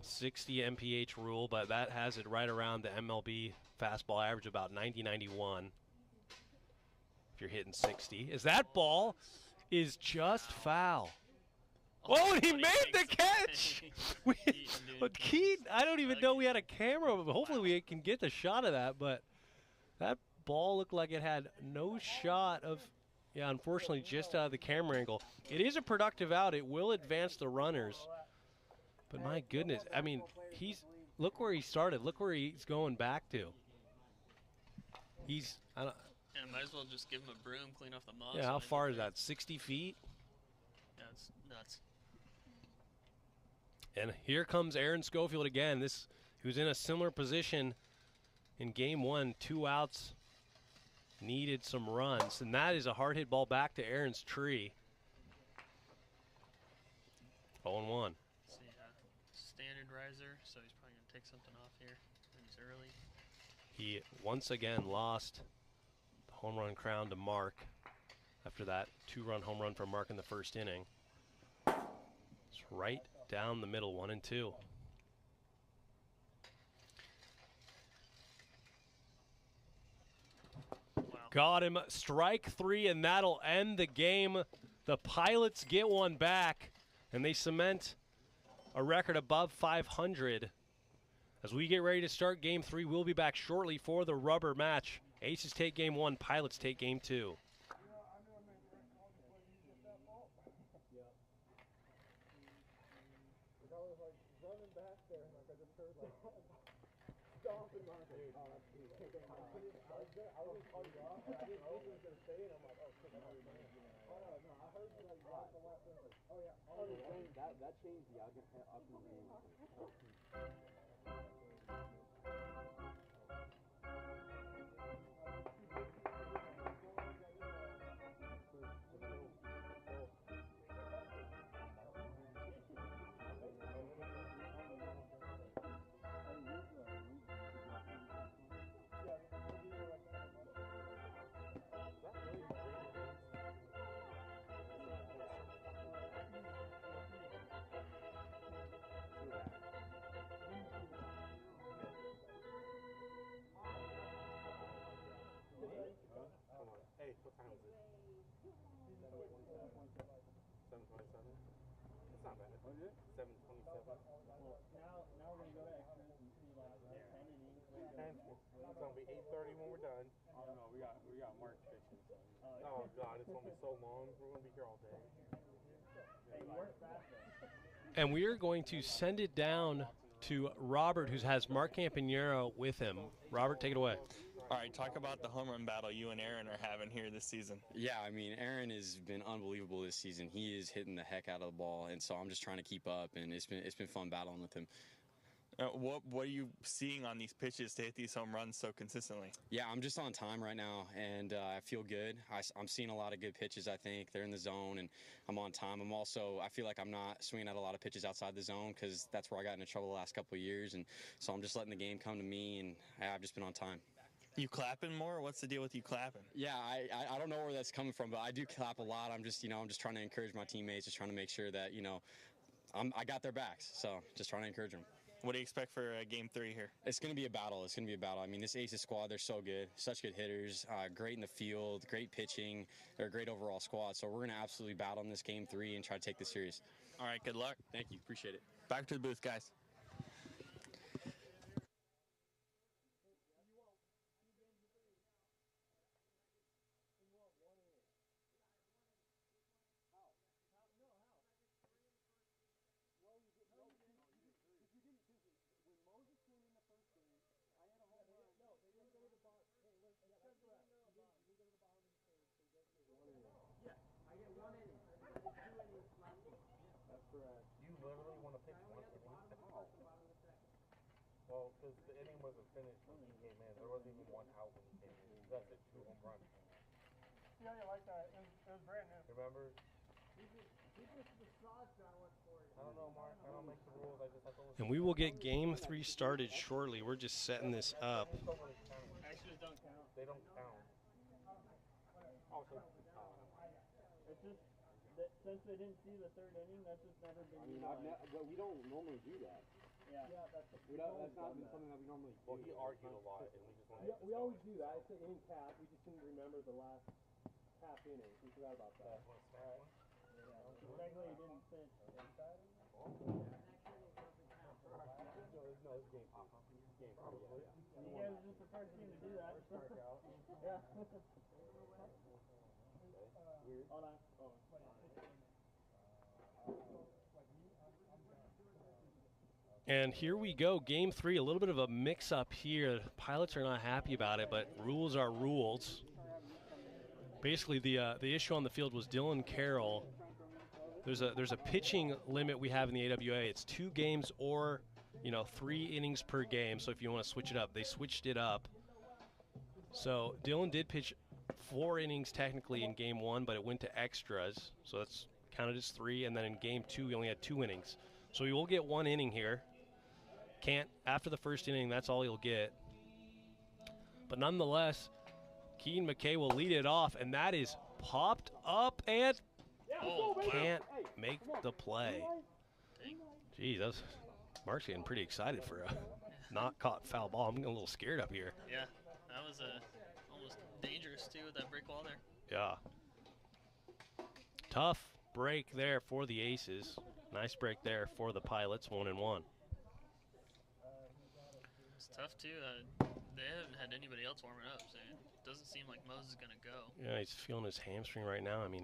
60 mph rule, but that has it right around the MLB fastball average, about 90-91. If you're hitting 60, that ball is just foul. Oh, and he made the catch! Keaton, I don't even know we had a camera, but hopefully we can get the shot of that. But that ball looked like it had no shot of, unfortunately, just out of the camera angle. It is a productive out. It will advance the runners. But my goodness, I mean, look where he started. Look where he's going back to. And might as well just give him a broom, clean off the moss. Yeah, how far is that? 60 feet? Yeah, it's nuts. And here comes Aaron Schofield again. Who's in a similar position in game 1. 2 outs, needed some runs. And that is a hard hit ball back to Aaron's tree. 0-1. See, standard riser, so he's probably going to take something off here. And he's early. He once again lost the home run crown to Mark after that 2-run home run from Mark in the first inning. It's right down the middle, 1-2. Wow. Got him, strike 3, and that'll end the game. The Pilots get one back, and they cement a record above 500. As we get ready to start game 3, we'll be back shortly for the rubber match. Aces take game 1, Pilots take game 2. That changed the up and game. Hey, what time is it? 7:27. It's not bad. 7:27. Well, now we're gonna go to extras and see like 10 innings. It's gonna be 8:30 when we're done. Oh no, we got Mark fishing. So. Oh God, it's gonna be so long. We're gonna be here all day. Hey, you work fast though. And we are going to send it down to Robert, who has Mark Campanero with him. Robert, take it away. All right, talk about the home run battle you and Aaron are having here this season. Yeah, I mean, Aaron has been unbelievable this season. He is hitting the heck out of the ball, and so I'm just trying to keep up, and it's been fun battling with him. What are you seeing on these pitches to hit these home runs so consistently? Yeah, I'm just on time right now, and I feel good. I'm seeing a lot of good pitches, I think. They're in the zone, and I'm on time. I feel like I'm not swinging at a lot of pitches outside the zone because that's where I got into trouble the last couple of years, and so I'm just letting the game come to me, and I've just been on time. You clapping more? What's the deal with you clapping? Yeah, I don't know where that's coming from, but I do clap a lot. I'm just trying to encourage my teammates, just trying to make sure that, I got their backs. So just trying to encourage them. What do you expect for Game 3 here? It's going to be a battle. It's going to be a battle. I mean, this Aces squad, they're so good. Such good hitters, great in the field, great pitching. They're a great overall squad. So we're going to absolutely battle in this Game 3 and try to take this series. All right, good luck. Thank you. Appreciate it. Back to the booth, guys. You literally want to pitch one inning? How? Well, because the inning wasn't finished when he came in. There wasn't even one out when he came in. That's it, 2 home runs. Yeah, you like that. It was brand new. Remember? I don't know, Mark. I don't make the rules. I just have to listen. And we will get Game 3 started shortly. We're just setting this up. Extras don't count. They don't count. Also, it's just that since they didn't see the third inning, that's just never been. But we don't normally do that. Yeah, that's not been something that we normally do. well, he argued a lot, and we just want Yeah, we always do that. It's an inning cap. We just didn't remember the last half inning. We forgot about that. Technically, he didn't finish. No, it's game 2. Game 3, yeah. You guys are just the first team to do that. Yeah. Hold on. Oh. And here we go, Game 3. A little bit of a mix-up here. Pilots are not happy about it, but rules are rules. Basically, the issue on the field was Dylan Carroll. There's a pitching limit we have in the AWA. It's 2 games or 3 innings per game. So if you want to switch it up, they switched it up. So Dylan did pitch 4 innings technically in Game 1, but it went to extras. So that's counted as 3. And then in Game 2, we only had 2 innings. So we will get 1 inning here. After the first inning, that's all you'll get. But nonetheless, Keaton McKay will lead it off, and that is popped up and can't make the play. Geez, Mark's getting pretty excited for a not caught foul ball. I'm getting a little scared up here. Yeah, that was almost dangerous too with that break ball there. Yeah. Tough break there for the Aces. Nice break there for the Pilots, 1-1. It's tough too. They haven't had anybody else warming up, so it doesn't seem like Moses is gonna go. Yeah, he's feeling his hamstring right now. He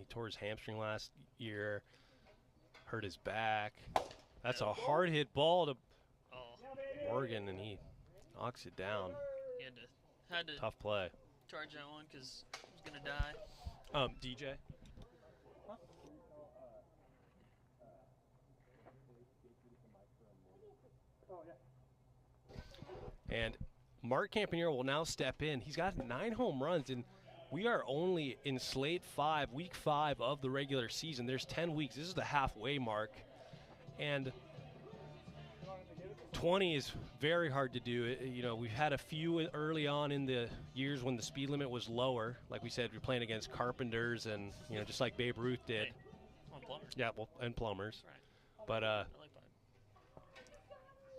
tore his hamstring last year, hurt his back. That's a hard hit ball to Morgan, and he knocks it down. He had to tough play. Charge that one because he was gonna die. DJ. Oh, yeah. And Mark Campanero will now step in. He's got 9 home runs, and we are only in slate 5, week 5 of the regular season. There's 10 weeks. This is the halfway mark. And 20 is very hard to do. We've had a few early on in the years when the speed limit was lower. Like we said, we're playing against Carpenters and, just like Babe Ruth did. Hey, well, Plumbers. Yeah, and Plumbers. Right. But I like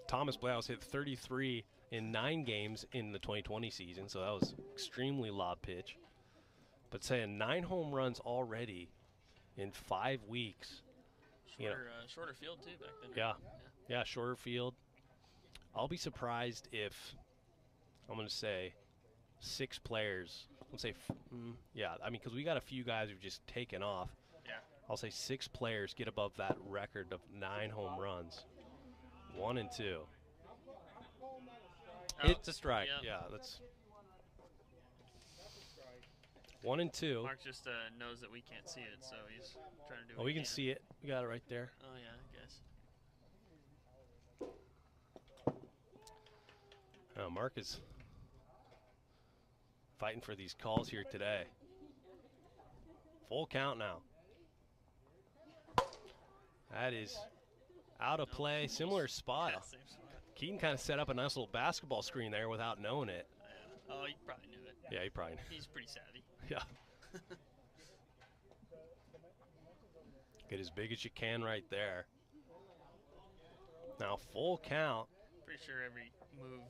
Thomas Blouse hit 33 in 9 games in the 2020 season, so that was extremely lob pitch. But saying 9 home runs already in 5 weeks. Shorter field too back then. Yeah, shorter field. I'll be surprised if, I'm going to say, 6 players. Because we got a few guys who've just taken off. Yeah. I'll say 6 players get above that record of 9 home runs. 1 and 2. It's a strike. Yeah, that's 1 and 2. Mark just knows that we can't see it, so he's trying to do. Oh, we can see it. We got it right there. Oh yeah, I guess. Mark is fighting for these calls here today. Full count now. That is out of play. Similar spot. Yeah, same spot. Keaton kind of set up a nice little basketball screen there without knowing it. Oh, he probably knew it. Yeah, he probably knew. He's pretty savvy. Yeah. Get as big as you can right there. Now full count. Pretty sure every move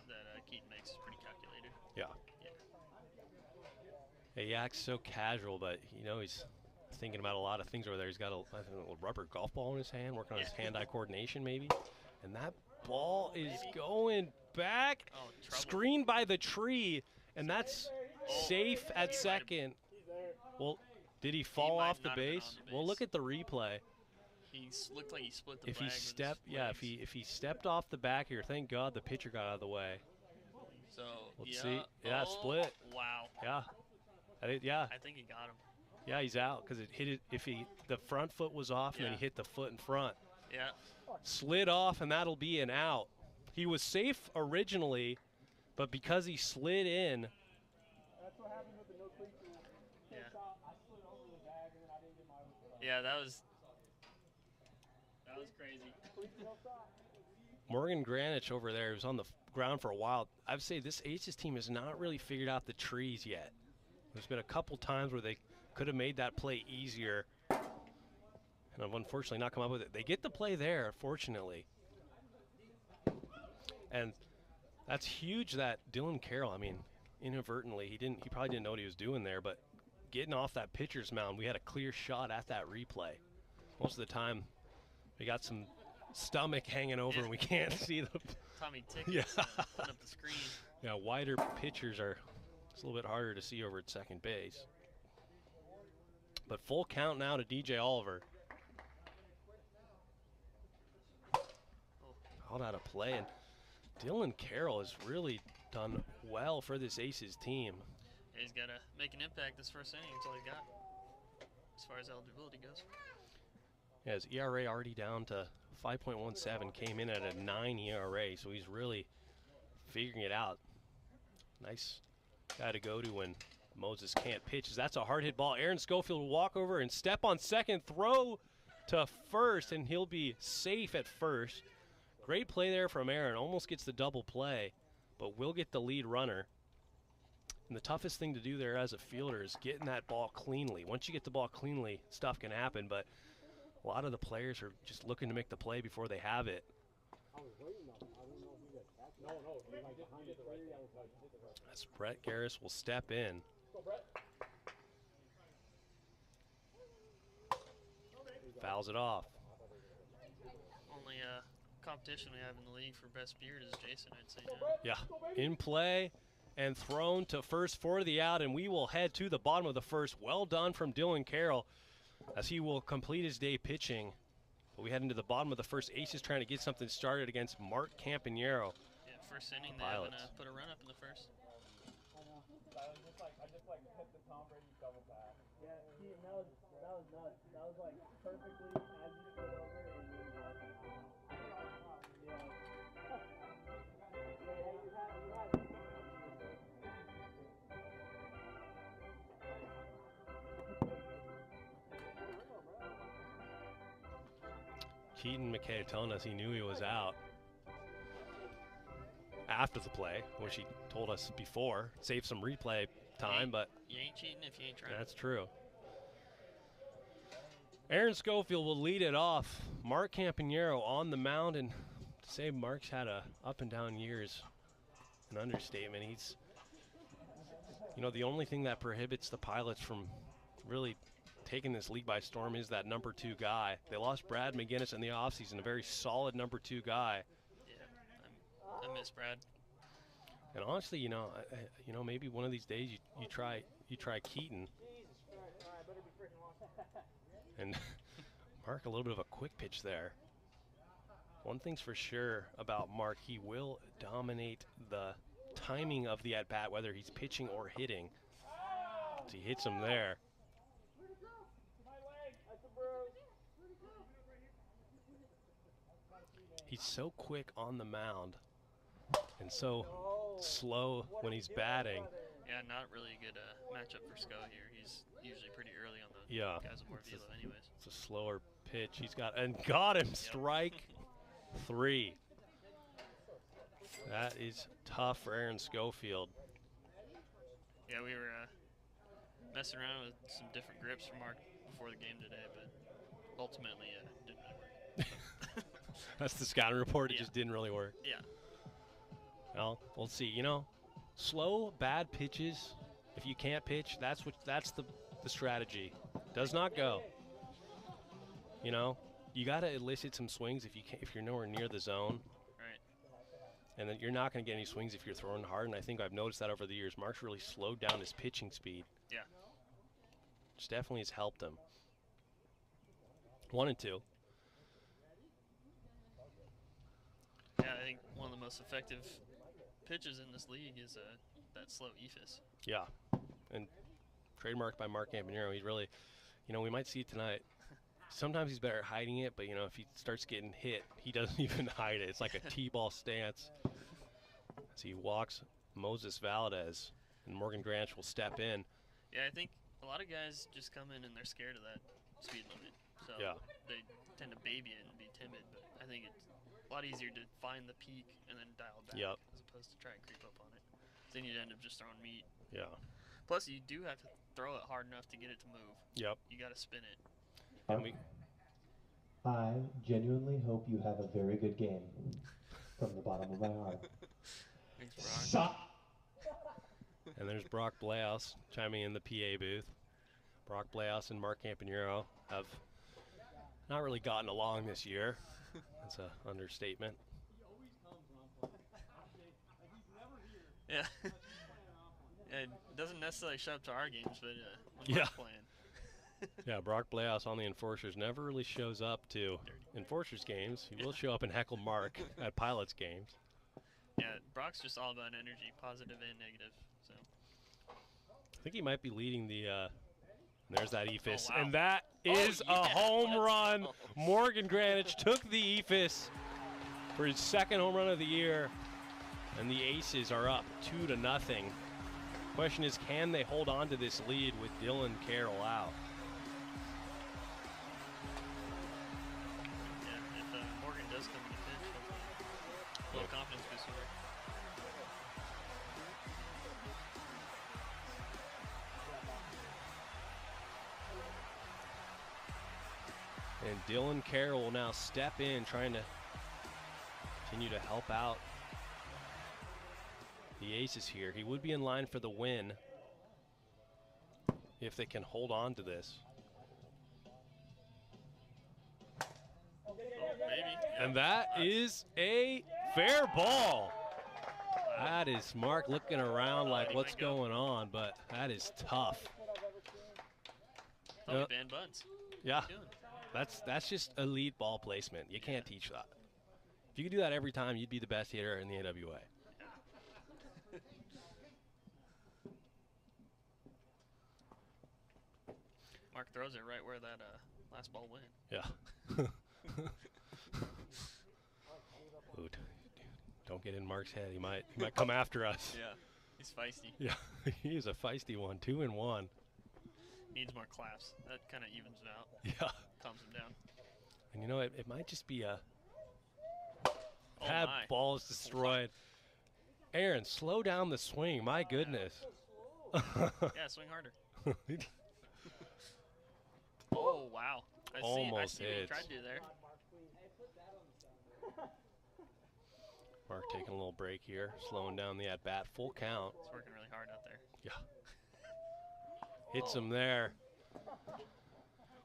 that Keaton makes is pretty calculated. Yeah. Yeah, he acts so casual, but you know he's thinking about a lot of things over there. He's got I think, a little rubber golf ball in his hand, working on his hand-eye coordination maybe. And that ball is going back, screened by the tree, and that's safe at second. Well, did he fall off the base? Well, look at the replay. He looked like he split the If bag he with stepped, his yeah, legs. if he stepped off the back here, thank God the pitcher got out of the way. So Let's see. Yeah, split. Wow. Yeah. I think he got him. Yeah, he's out because it hit it. The front foot was off, and then he hit the foot in front. Yeah. Slid off, and that'll be an out. He was safe originally, but because he slid in. That's what happened with the no cleat rule. Yeah. I slid over the bag and then I didn't get my whistle. Yeah, that was crazy. Morgan Granich over there was on the ground for a while. I'd say this Aces team has not really figured out the trees yet. There's been a couple times where they could have made that play easier, and have unfortunately not come up with it. They get the play there, fortunately. And that's huge that Dylan Carroll, I mean, inadvertently, he probably didn't know what he was doing there, but getting off that pitcher's mound, we had a clear shot at that replay. Most of the time, we got some stomach hanging over and we can't see the Tommy Tick yeah. putting up the screen. Yeah, wider pitchers are it's a little bit harder to see over at second base. But full count now to DJ Oliver. Called out of play, and Dylan Carroll has really done well for this Aces team. Yeah, he's got to make an impact this first inning. That's all he got as far as eligibility goes. Yeah, his ERA already down to 5.17, came in at a 9 ERA, so he's really figuring it out. Nice guy to go to when Moses can't pitch. That's a hard hit ball. Aaron Schofield will walk over and step on second, throw to first, and he'll be safe at first. Great play there from Aaron. Almost gets the double play, but will get the lead runner. And the toughest thing to do there as a fielder is getting that ball cleanly. Once you get the ball cleanly, stuff can happen, but a lot of the players are just looking to make the play before they have it. As Brett Garris will step in. Fouls it off. Only competition we have in the league for best beard is Jason, I'd say. Yeah, in play and thrown to first for the out, and we will head to the bottom of the first. Well done from Dylan Carroll as he will complete his day pitching. But we head into the bottom of the first. Aces trying to get something started against Mark Campanero. Yeah, first inning they haven't put a run up in the first. I just like hit the Tom Brady double pass. Yeah, that was nuts. That was like perfectly as you slid over and you were walking out. Yeah. You had Keaton McKay telling us he knew he was out after the play, which he told us before. Save some replay time, but You ain't cheating if you ain't trying. that's true. Aaron Schofield will lead it off. Mark Campanero on the mound, and to say Mark's had a up and down years, an understatement. He's, you know, the only thing that prohibits the Pilots from really taking this league by storm is that number 2 guy. They lost Brad McGinnis in the offseason, a very solid number 2 guy. Yeah, I miss Brad. And honestly, you know, maybe one of these days you try Keaton. And Mark, a little bit of a quick pitch there. One thing's for sure about Mark, he will dominate the timing of the at-bat, whether he's pitching or hitting. So he hits him there. He's so quick on the mound and so slow when he's batting. Yeah, not really a good matchup for Sco here. He's usually pretty early on the guys with more velo anyways. It's a slower pitch. He's got him. Strike 3. That is tough for Aaron Schofield. Yeah, we were messing around with some different grips for Mark before the game today, but ultimately it didn't really work. That's the scouting report. It Yeah. just didn't really work. Yeah. Well, we'll see. You know, slow, bad pitches. If you can't pitch, that's the strategy. Does not go. You know, you got to elicit some swings if you're nowhere near the zone. Right. And then you're not going to get any swings if you're throwing hard. And I think I've noticed that over the years. Mark's really slowed down his pitching speed. Yeah. Which definitely has helped him. 1 and 2. Yeah, I think one of the most effective pitches in this league is that slow ephus. Yeah. And trademarked by Mark Campanero. He's really, you know, we might see it tonight. Sometimes he's better at hiding it, but, you know, if he starts getting hit, he doesn't even hide it. It's like a T-ball stance. As he walks Moses Valdez, and Morgan Granch will step in. Yeah, I think a lot of guys just come in and they're scared of that speed limit. So Yeah. they tend to baby it and be timid, but I think it's a lot easier to find the peak and then dial back Yep. as opposed to try and creep up on it. Then you'd end up just throwing meat. Yeah. Plus, you do have to throw it hard enough to get it to move. Yep. You got to spin it. And we, I genuinely hope you have a very good game from the bottom of my heart. Thanks, Brock. and there's Brock Blaus chiming in the PA booth. Brock Blaus and Mark Campanero have not really gotten along this year. That's an understatement. Yeah. It doesn't necessarily show up to our games, but when Yeah. we're playing. Yeah, Brock Blaus on the Enforcers never really shows up to Enforcers games. He will show up and heckle Mark at Pilots games. Yeah, Brock's just all about energy, positive and negative. So I think he might be leading the there's that ephus. Oh, wow. And that is a home run. Morgan Granich took the ephus for his second home run of the year. And the Aces are up 2-0. Question is, can they hold on to this lead with Dylan Carroll out? yeah, if Morgan does come in the pinch, hopefully a little confidence boost here. And Dylan Carroll will now step in, trying to continue to help out the Aces here. He would be in line for the win if they can hold on to this. Maybe. And that is a fair ball. That is Mark looking around like what's going on, but that is tough. Thought we banned bunts. Yeah, What are you doing? that's just elite ball placement. You can't teach that. If you could do that every time, you'd be the best hitter in the AWA. Mark throws it right where that last ball went. Yeah. Ooh, don't get in Mark's head. He might come after us. Yeah, he's feisty. Yeah, he's a feisty one. 2-1. Needs more claps. That kind of evens it out. Yeah. Calms him down. And you know, it might just be a Oh had my. balls destroyed. Aaron, slow down the swing. My goodness. Yeah, swing harder. Oh, wow. I Almost see what you hits. tried to do there. Mark taking a little break here, slowing down the at-bat. Full count. It's working really hard out there. Yeah. Hits him there.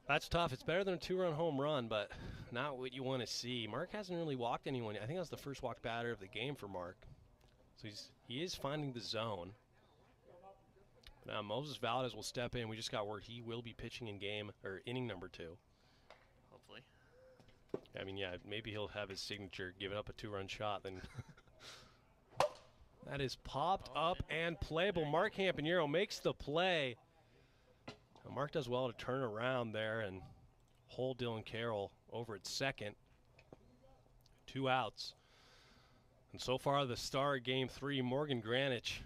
That's tough. It's better than a 2-run home run, but not what you want to see. Mark hasn't really walked anyone. I think that's the first walked batter of the game for Mark. So he is finding the zone. Now Moses Valdez will step in. We just got word he will be pitching in inning number 2. Hopefully. I mean, yeah, maybe he'll have his signature, giving up a 2-run shot. Then that is popped up and playable. Mark Campanero makes the play. Now Mark does well to turn around there and hold Dylan Carroll over at second. 2 outs. And so far, the star of Game 3, Morgan Granich.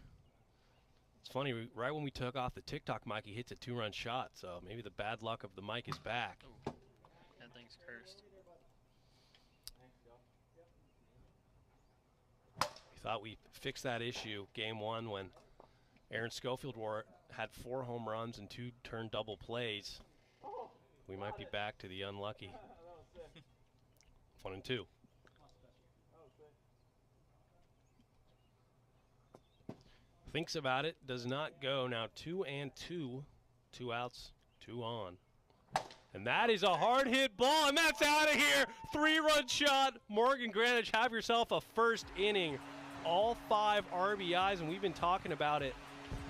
It's funny, right when we took off the TikTok mic, he hits a 2-run shot. So maybe the bad luck of the mic is back. Ooh, that thing's cursed. We thought we fixed that issue Game 1 when Aaron Schofield had 4 home runs and 2 turned double plays. We might be back to the unlucky 1 and 2. Thinks about it, does not go. Now 2-2, 2 outs, 2 on. And that is a hard hit ball, and that's out of here. 3-run shot. Morgan Greenwich, have yourself a first inning. All 5 RBIs, and we've been talking about it.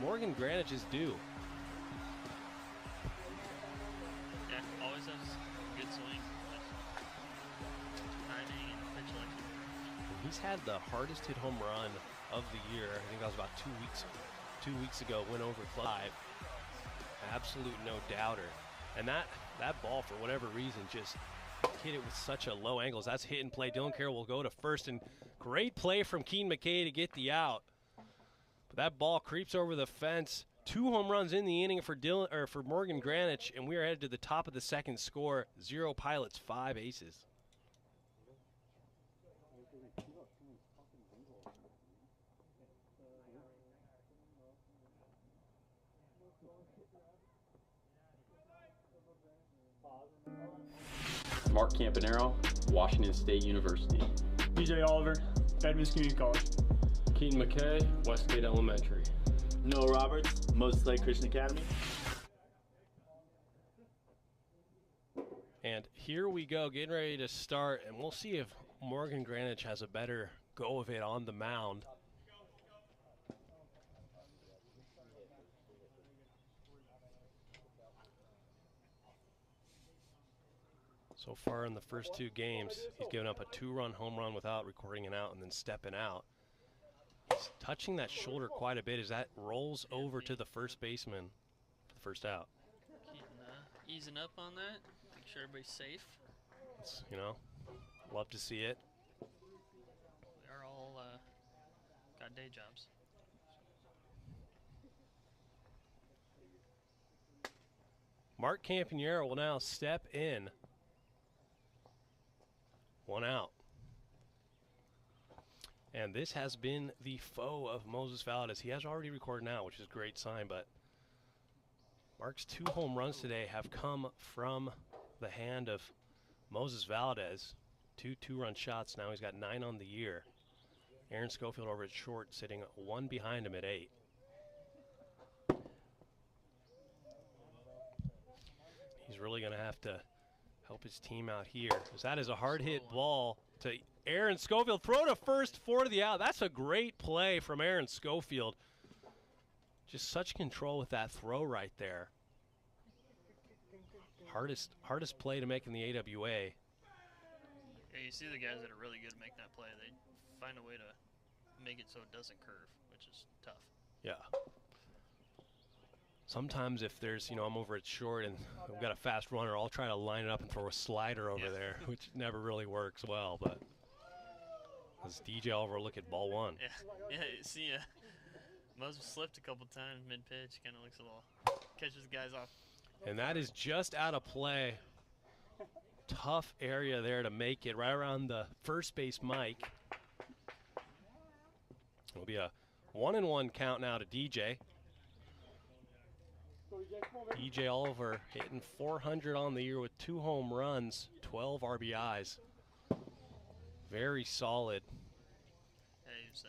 Morgan Greenwich is due. Yeah, always has good swing. Timing and pitch selection. He's had the hardest hit home run of the year. I think that was about 2 weeks ago. Went over 5. Absolute no doubter. And that ball, for whatever reason, just hit it with such a low angle. That's hit and play. Dylan Carroll will go to first, and great play from Keane McKay to get the out. But that ball creeps over the fence. 2 home runs in the inning for Morgan Greenwich, and we are headed to the top of the second score. 0 Pilots, 5 aces. Mark Campanero, Washington State University. DJ Oliver, Edmonds Community College. Keane McKay, Westgate Elementary. Noah Roberts, Moses Lake Christian Academy. And here we go, getting ready to start, and we'll see if Morgan Greenwich has a better go of it on the mound. So far in the first 2 games, he's given up a 2-run home run without recording an out and then stepping out. He's touching that shoulder quite a bit as that rolls over to the first baseman for the first out. Easing up on that, make sure everybody's safe. It's, love to see it. We are all got day jobs. Mark Campanero will now step in. 1 out. And this has been the foe of Moses Valdez. He has already recorded now, which is a great sign, but Mark's 2 home runs today have come from the hand of Moses Valdez. 2 2-run shots. Now he's got 9 on the year. Aaron Schofield over at short, sitting 1 behind him at 8. He's really going to have to help his team out here, because that is a hard hit ball to Aaron Schofield. Throw to first for the out. That's a great play from Aaron Schofield. Just such control with that throw right there. Hardest play to make in the AWA. Yeah, you see the guys that are really good at making that play. They find a way to make it so it doesn't curve, which is tough. Yeah. Sometimes if there's, I'm over at short and I've got a fast runner, I'll try to line it up and throw a slider over there, which never really works well. But as DJ Oliver look at ball 1. Yeah, you see, Moses slipped a couple times mid-pitch, kind of looks a little, catches guys off. And that is just out of play. Tough area there to make it, right around the first base mic. It'll be a 1-1 count now to DJ. DJ Oliver hitting 400 on the year with 2 home runs, 12 RBIs. Very solid. Yeah, he was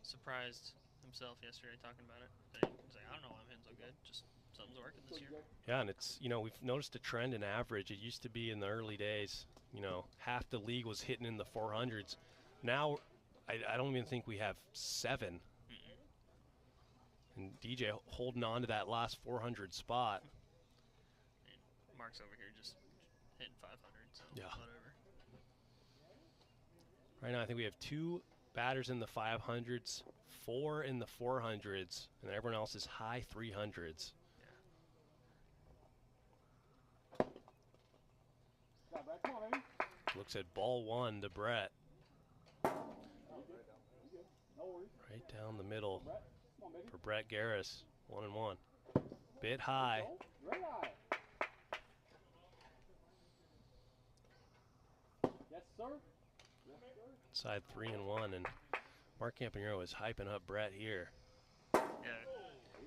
surprised himself yesterday talking about it. But he was like, I don't know why I'm hitting so good. Just something's working this year. Yeah, and it's, we've noticed a trend in average. It used to be in the early days, half the league was hitting in the 400s. Now, I don't even think we have 7. And DJ holding on to that last 400 spot. And Mark's over here just hitting 500s. Yeah. Whatever. Right now, I think we have 2 batters in the 500s, 4 in the 400s, and everyone else is high 300s. Yeah. Looks at ball 1 to Brett. Right down the middle. For Brett Garris, 1-1. Bit high. Yes, sir. Inside 3-1, and Mark Campanero is hyping up Brett here. Yeah,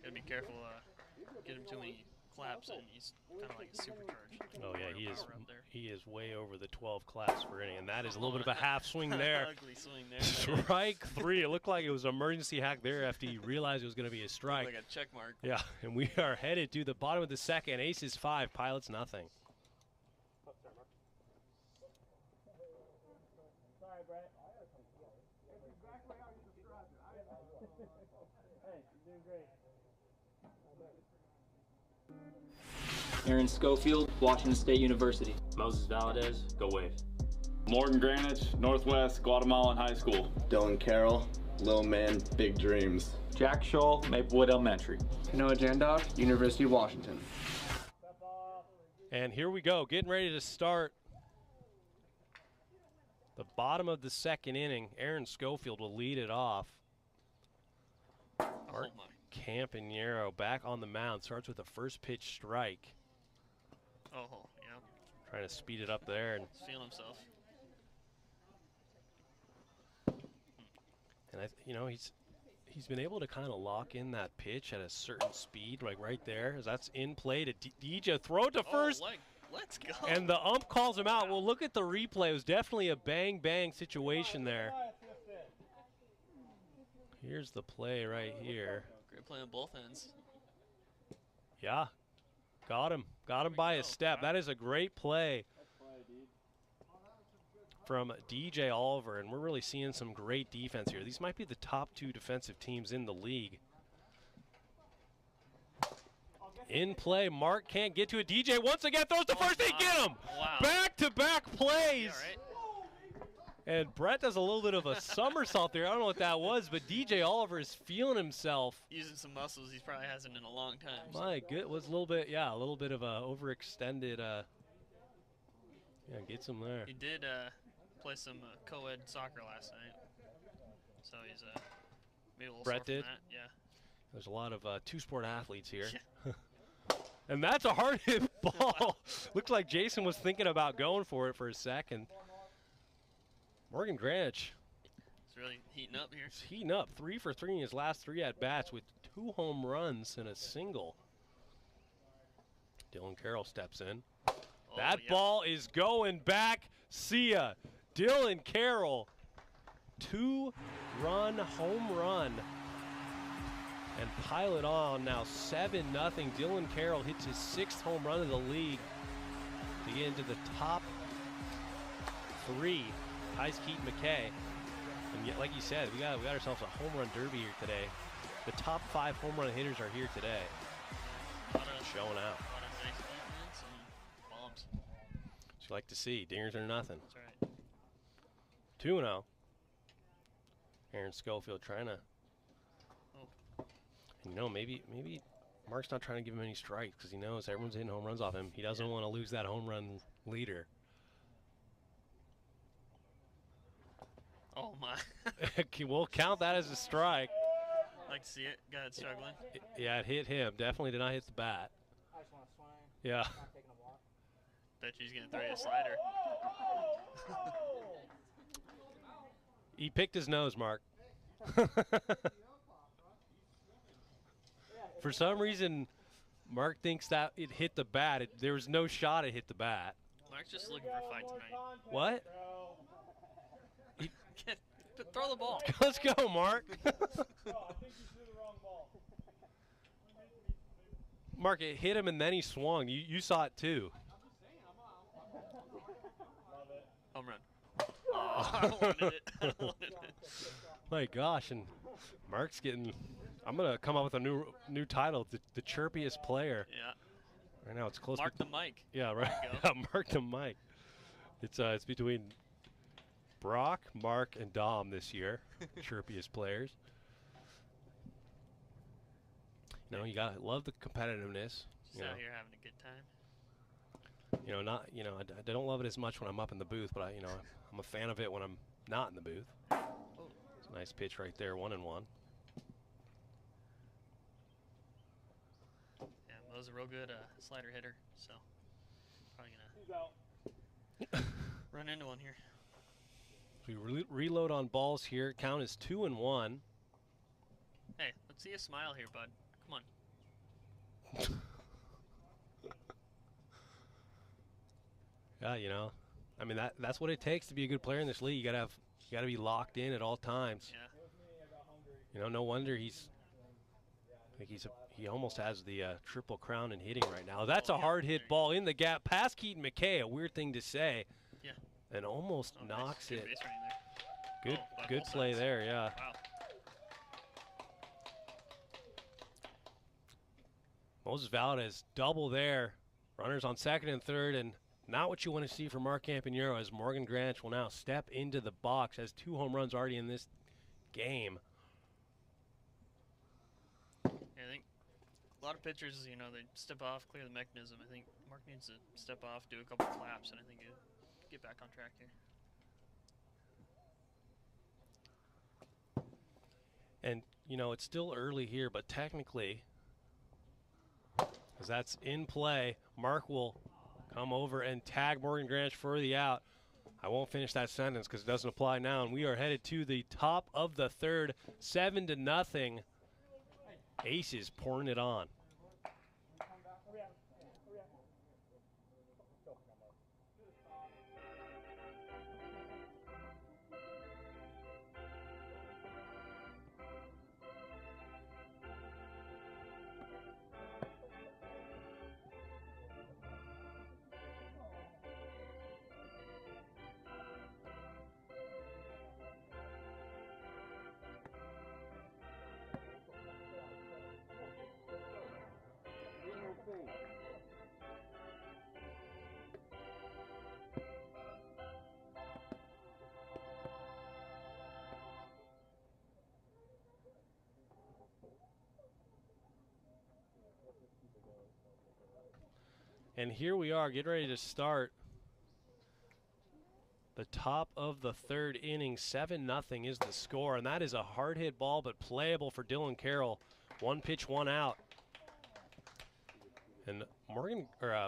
gotta be careful. Get him too many claps, and he's kind of like a supercharged. Oh yeah, he is. He is way over the 12 class for inning, and that is a little bit of a half swing there. Ugly swing there. Strike 3. It looked like it was an emergency hack there after he realized it was going to be a strike. Like a check mark. Yeah, and we are headed to the bottom of the second. Aces 5, Pilots nothing. Sorry, Brett. That's exactly how you described it. Hey, you're doing great. Aaron Schofield, Washington State University. Moses Valadez, go Wave. Morgan Granich, Northwest Guatemalan High School. Dylan Carroll, Little Man, Big Dreams. Jack Scholl, Maplewood Elementary. Noah Jandok, University of Washington. And here we go, getting ready to start the bottom of the second inning. Aaron Schofield will lead it off. Mark Campanero back on the mound, starts with a first pitch strike. Oh, yeah. Trying to speed it up there. And He's feeling himself. And you know, he's been able to kind of lock in that pitch at a certain speed, like right there. As that's in play to DJ, throw it to first. Let's go. And the ump calls him out. Well, look at the replay. It was definitely a bang situation there. Here's the play right here. Great play on both ends. Yeah, got him by a step. That is a great play from DJ Oliver, and we're really seeing some great defense here. These might be the top 2 defensive teams in the league. In play, Mark can't get to it. DJ once again throws to first. They get him. Wow. Back-to-back plays. And Brett does a little bit of a somersault there. I don't know what that was, but DJ Oliver is feeling himself. Using some muscles he probably hasn't in a long time. So. My good, was a little bit, yeah, a little bit of a overextended. Yeah, gets him there. He did play some co-ed soccer last night, so he's maybe a little Brett sore from did. that. Yeah. There's a lot of two-sport athletes here. And that's a hard hit ball. Looks like Jason was thinking about going for it for a second. Morgan Granich. He's really heating up here. He's heating up. 3 for 3 in his last 3 at-bats with 2 home runs and a single. Dylan Carroll steps in. That ball is going back. See ya. Dylan Carroll. 2-run home run. And pile it on now 7-0. Dylan Carroll hits his 6th home run of the league to get into the top 3. Ties Keaton McKay. And yet, like you said, we got ourselves a home run derby here today. The top 5 home run hitters are here today. Showing out. A lot of nice movements and bombs. What you like to see. Dingers or nothing. That's right. 2-0. Aaron Schofield trying to. You know, maybe Mark's not trying to give him any strikes because he knows everyone's hitting home runs off him. He doesn't want to lose that home run leader. Oh, my. We'll count that as a strike. Like to see it. Guy struggling. Yeah, it hit him. Definitely did not hit the bat. I just want to swing. Yeah. I'm not taking a walk. Bet you he's going to throw you a slider. He picked his nose, Mark. For some reason, Mark thinks that it hit the bat. There was no shot it hit the bat. Mark's just looking for a fight tonight. What? Throw the ball. Let's go, Mark. Mark, it hit him and then he swung. You saw it too. Home run. Oh, I wanted it. I wanted it. My gosh, and Mark's getting. I'm gonna come up with a new title, the chirpiest player. Yeah. Right now it's close. Mark the mic. Yeah, right. Yeah, Mark the mic. It's between Brock, Mark, and Dom this year. Chirpiest players. You know, you gotta love the competitiveness. Just out here having a good time. You know, I don't love it as much when I'm up in the booth, but I'm a fan of it when I'm not in the booth. It's a nice pitch right there, 1-1. Yeah, Mo's a real good slider hitter, so probably gonna run into one here. We reload on balls here. Count is 2-1. Hey, let's see a smile here, bud. Come on. Yeah, you know, I mean that's what it takes to be a good player in this league. You gotta be locked in at all times. Yeah. You know, no wonder he almost has the triple crown in hitting right now. That's a hard hit ball in the gap past Keaton McKay. A weird thing to say. Yeah. And almost knocks nice. it. Base running there. Good play there. Yeah. Wow. Moses Valdez double there. Runners on second and third, and not what you want to see from Mark Campagnaro as Morgan Granch will now step into the box. Has 2 home runs already in this game. Yeah, I think a lot of pitchers, you know, they step off, clear the mechanism. I think Mark needs to step off, do a couple claps, and I think he'll get back on track here. And, you know, it's still early here, but technically, as that's in play, Mark will come over and tag Morgan Granch for the out. I won't finish that sentence because it doesn't apply now, and we are headed to the top of the third, 7-0. Aces pouring it on. And here we are, getting ready to start the top of the third inning. 7-0 is the score, and that is a hard hit ball, but playable for Dylan Carroll. 1 pitch, 1 out. And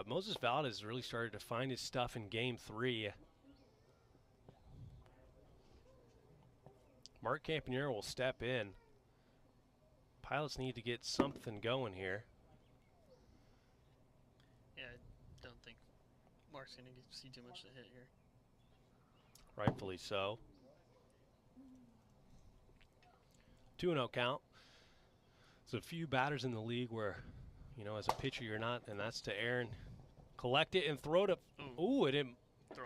Moses Valdez really started to find his stuff in game 3. Mark Campagnaro will step in. Pilots need to get something going here. Yeah, I don't think Mark's going to see too much to hit here. Rightfully so. 2-0 count. There's a few batters in the league where, you know, as a pitcher you're not, and that's to Aaron. Collect it and throw it. Ooh, it didn't.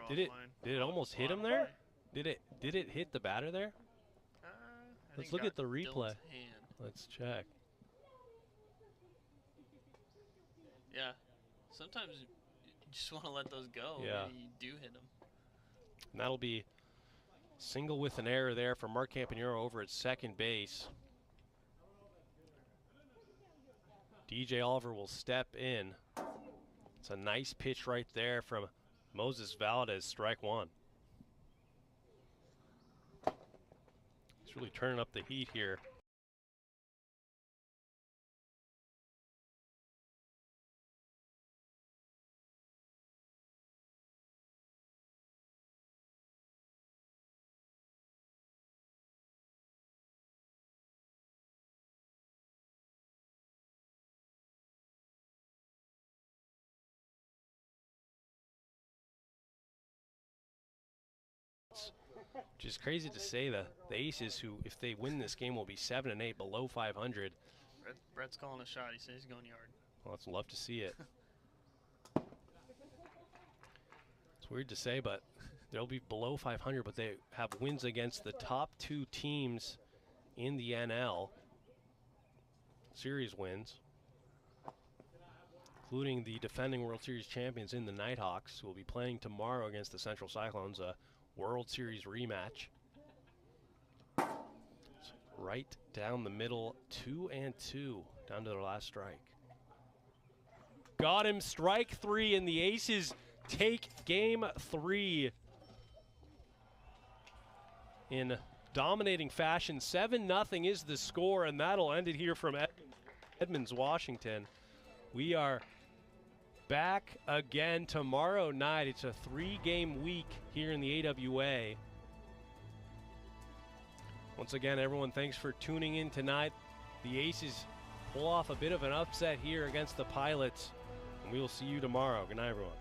Did it almost hit him there? Did it hit the batter there? Let's look at the replay. Let's check. Yeah. Sometimes you just want to let those go. Yeah. Maybe you do hit them. And that'll be single with an error there for Mark Campagnaro over at second base. DJ Oliver will step in. It's a nice pitch right there from Moses Valdez, strike 1. He's really turning up the heat here. Which is crazy to say. The Aces, who, if they win this game, will be 7-8, below 500. Brett's calling a shot. He says he's going yard. Well, I'd love to see it. It's weird to say, but they'll be below 500, but they have wins against the top 2 teams in the NL. Series wins, including the defending World Series champions in the Nighthawks, who will be playing tomorrow against the Central Cyclones, a World Series rematch. It's right down the middle, 2-2, down to their last strike. Got him, strike 3, and the Aces take game 3 in dominating fashion. 7-0 is the score, and that'll end it here from Edmonds, Washington. We are back again tomorrow night. It's a 3-game week here in the AWA. Once again, everyone, thanks for tuning in tonight. The Aces pull off a bit of an upset here against the Pilots, and we will see you tomorrow. Good night, everyone.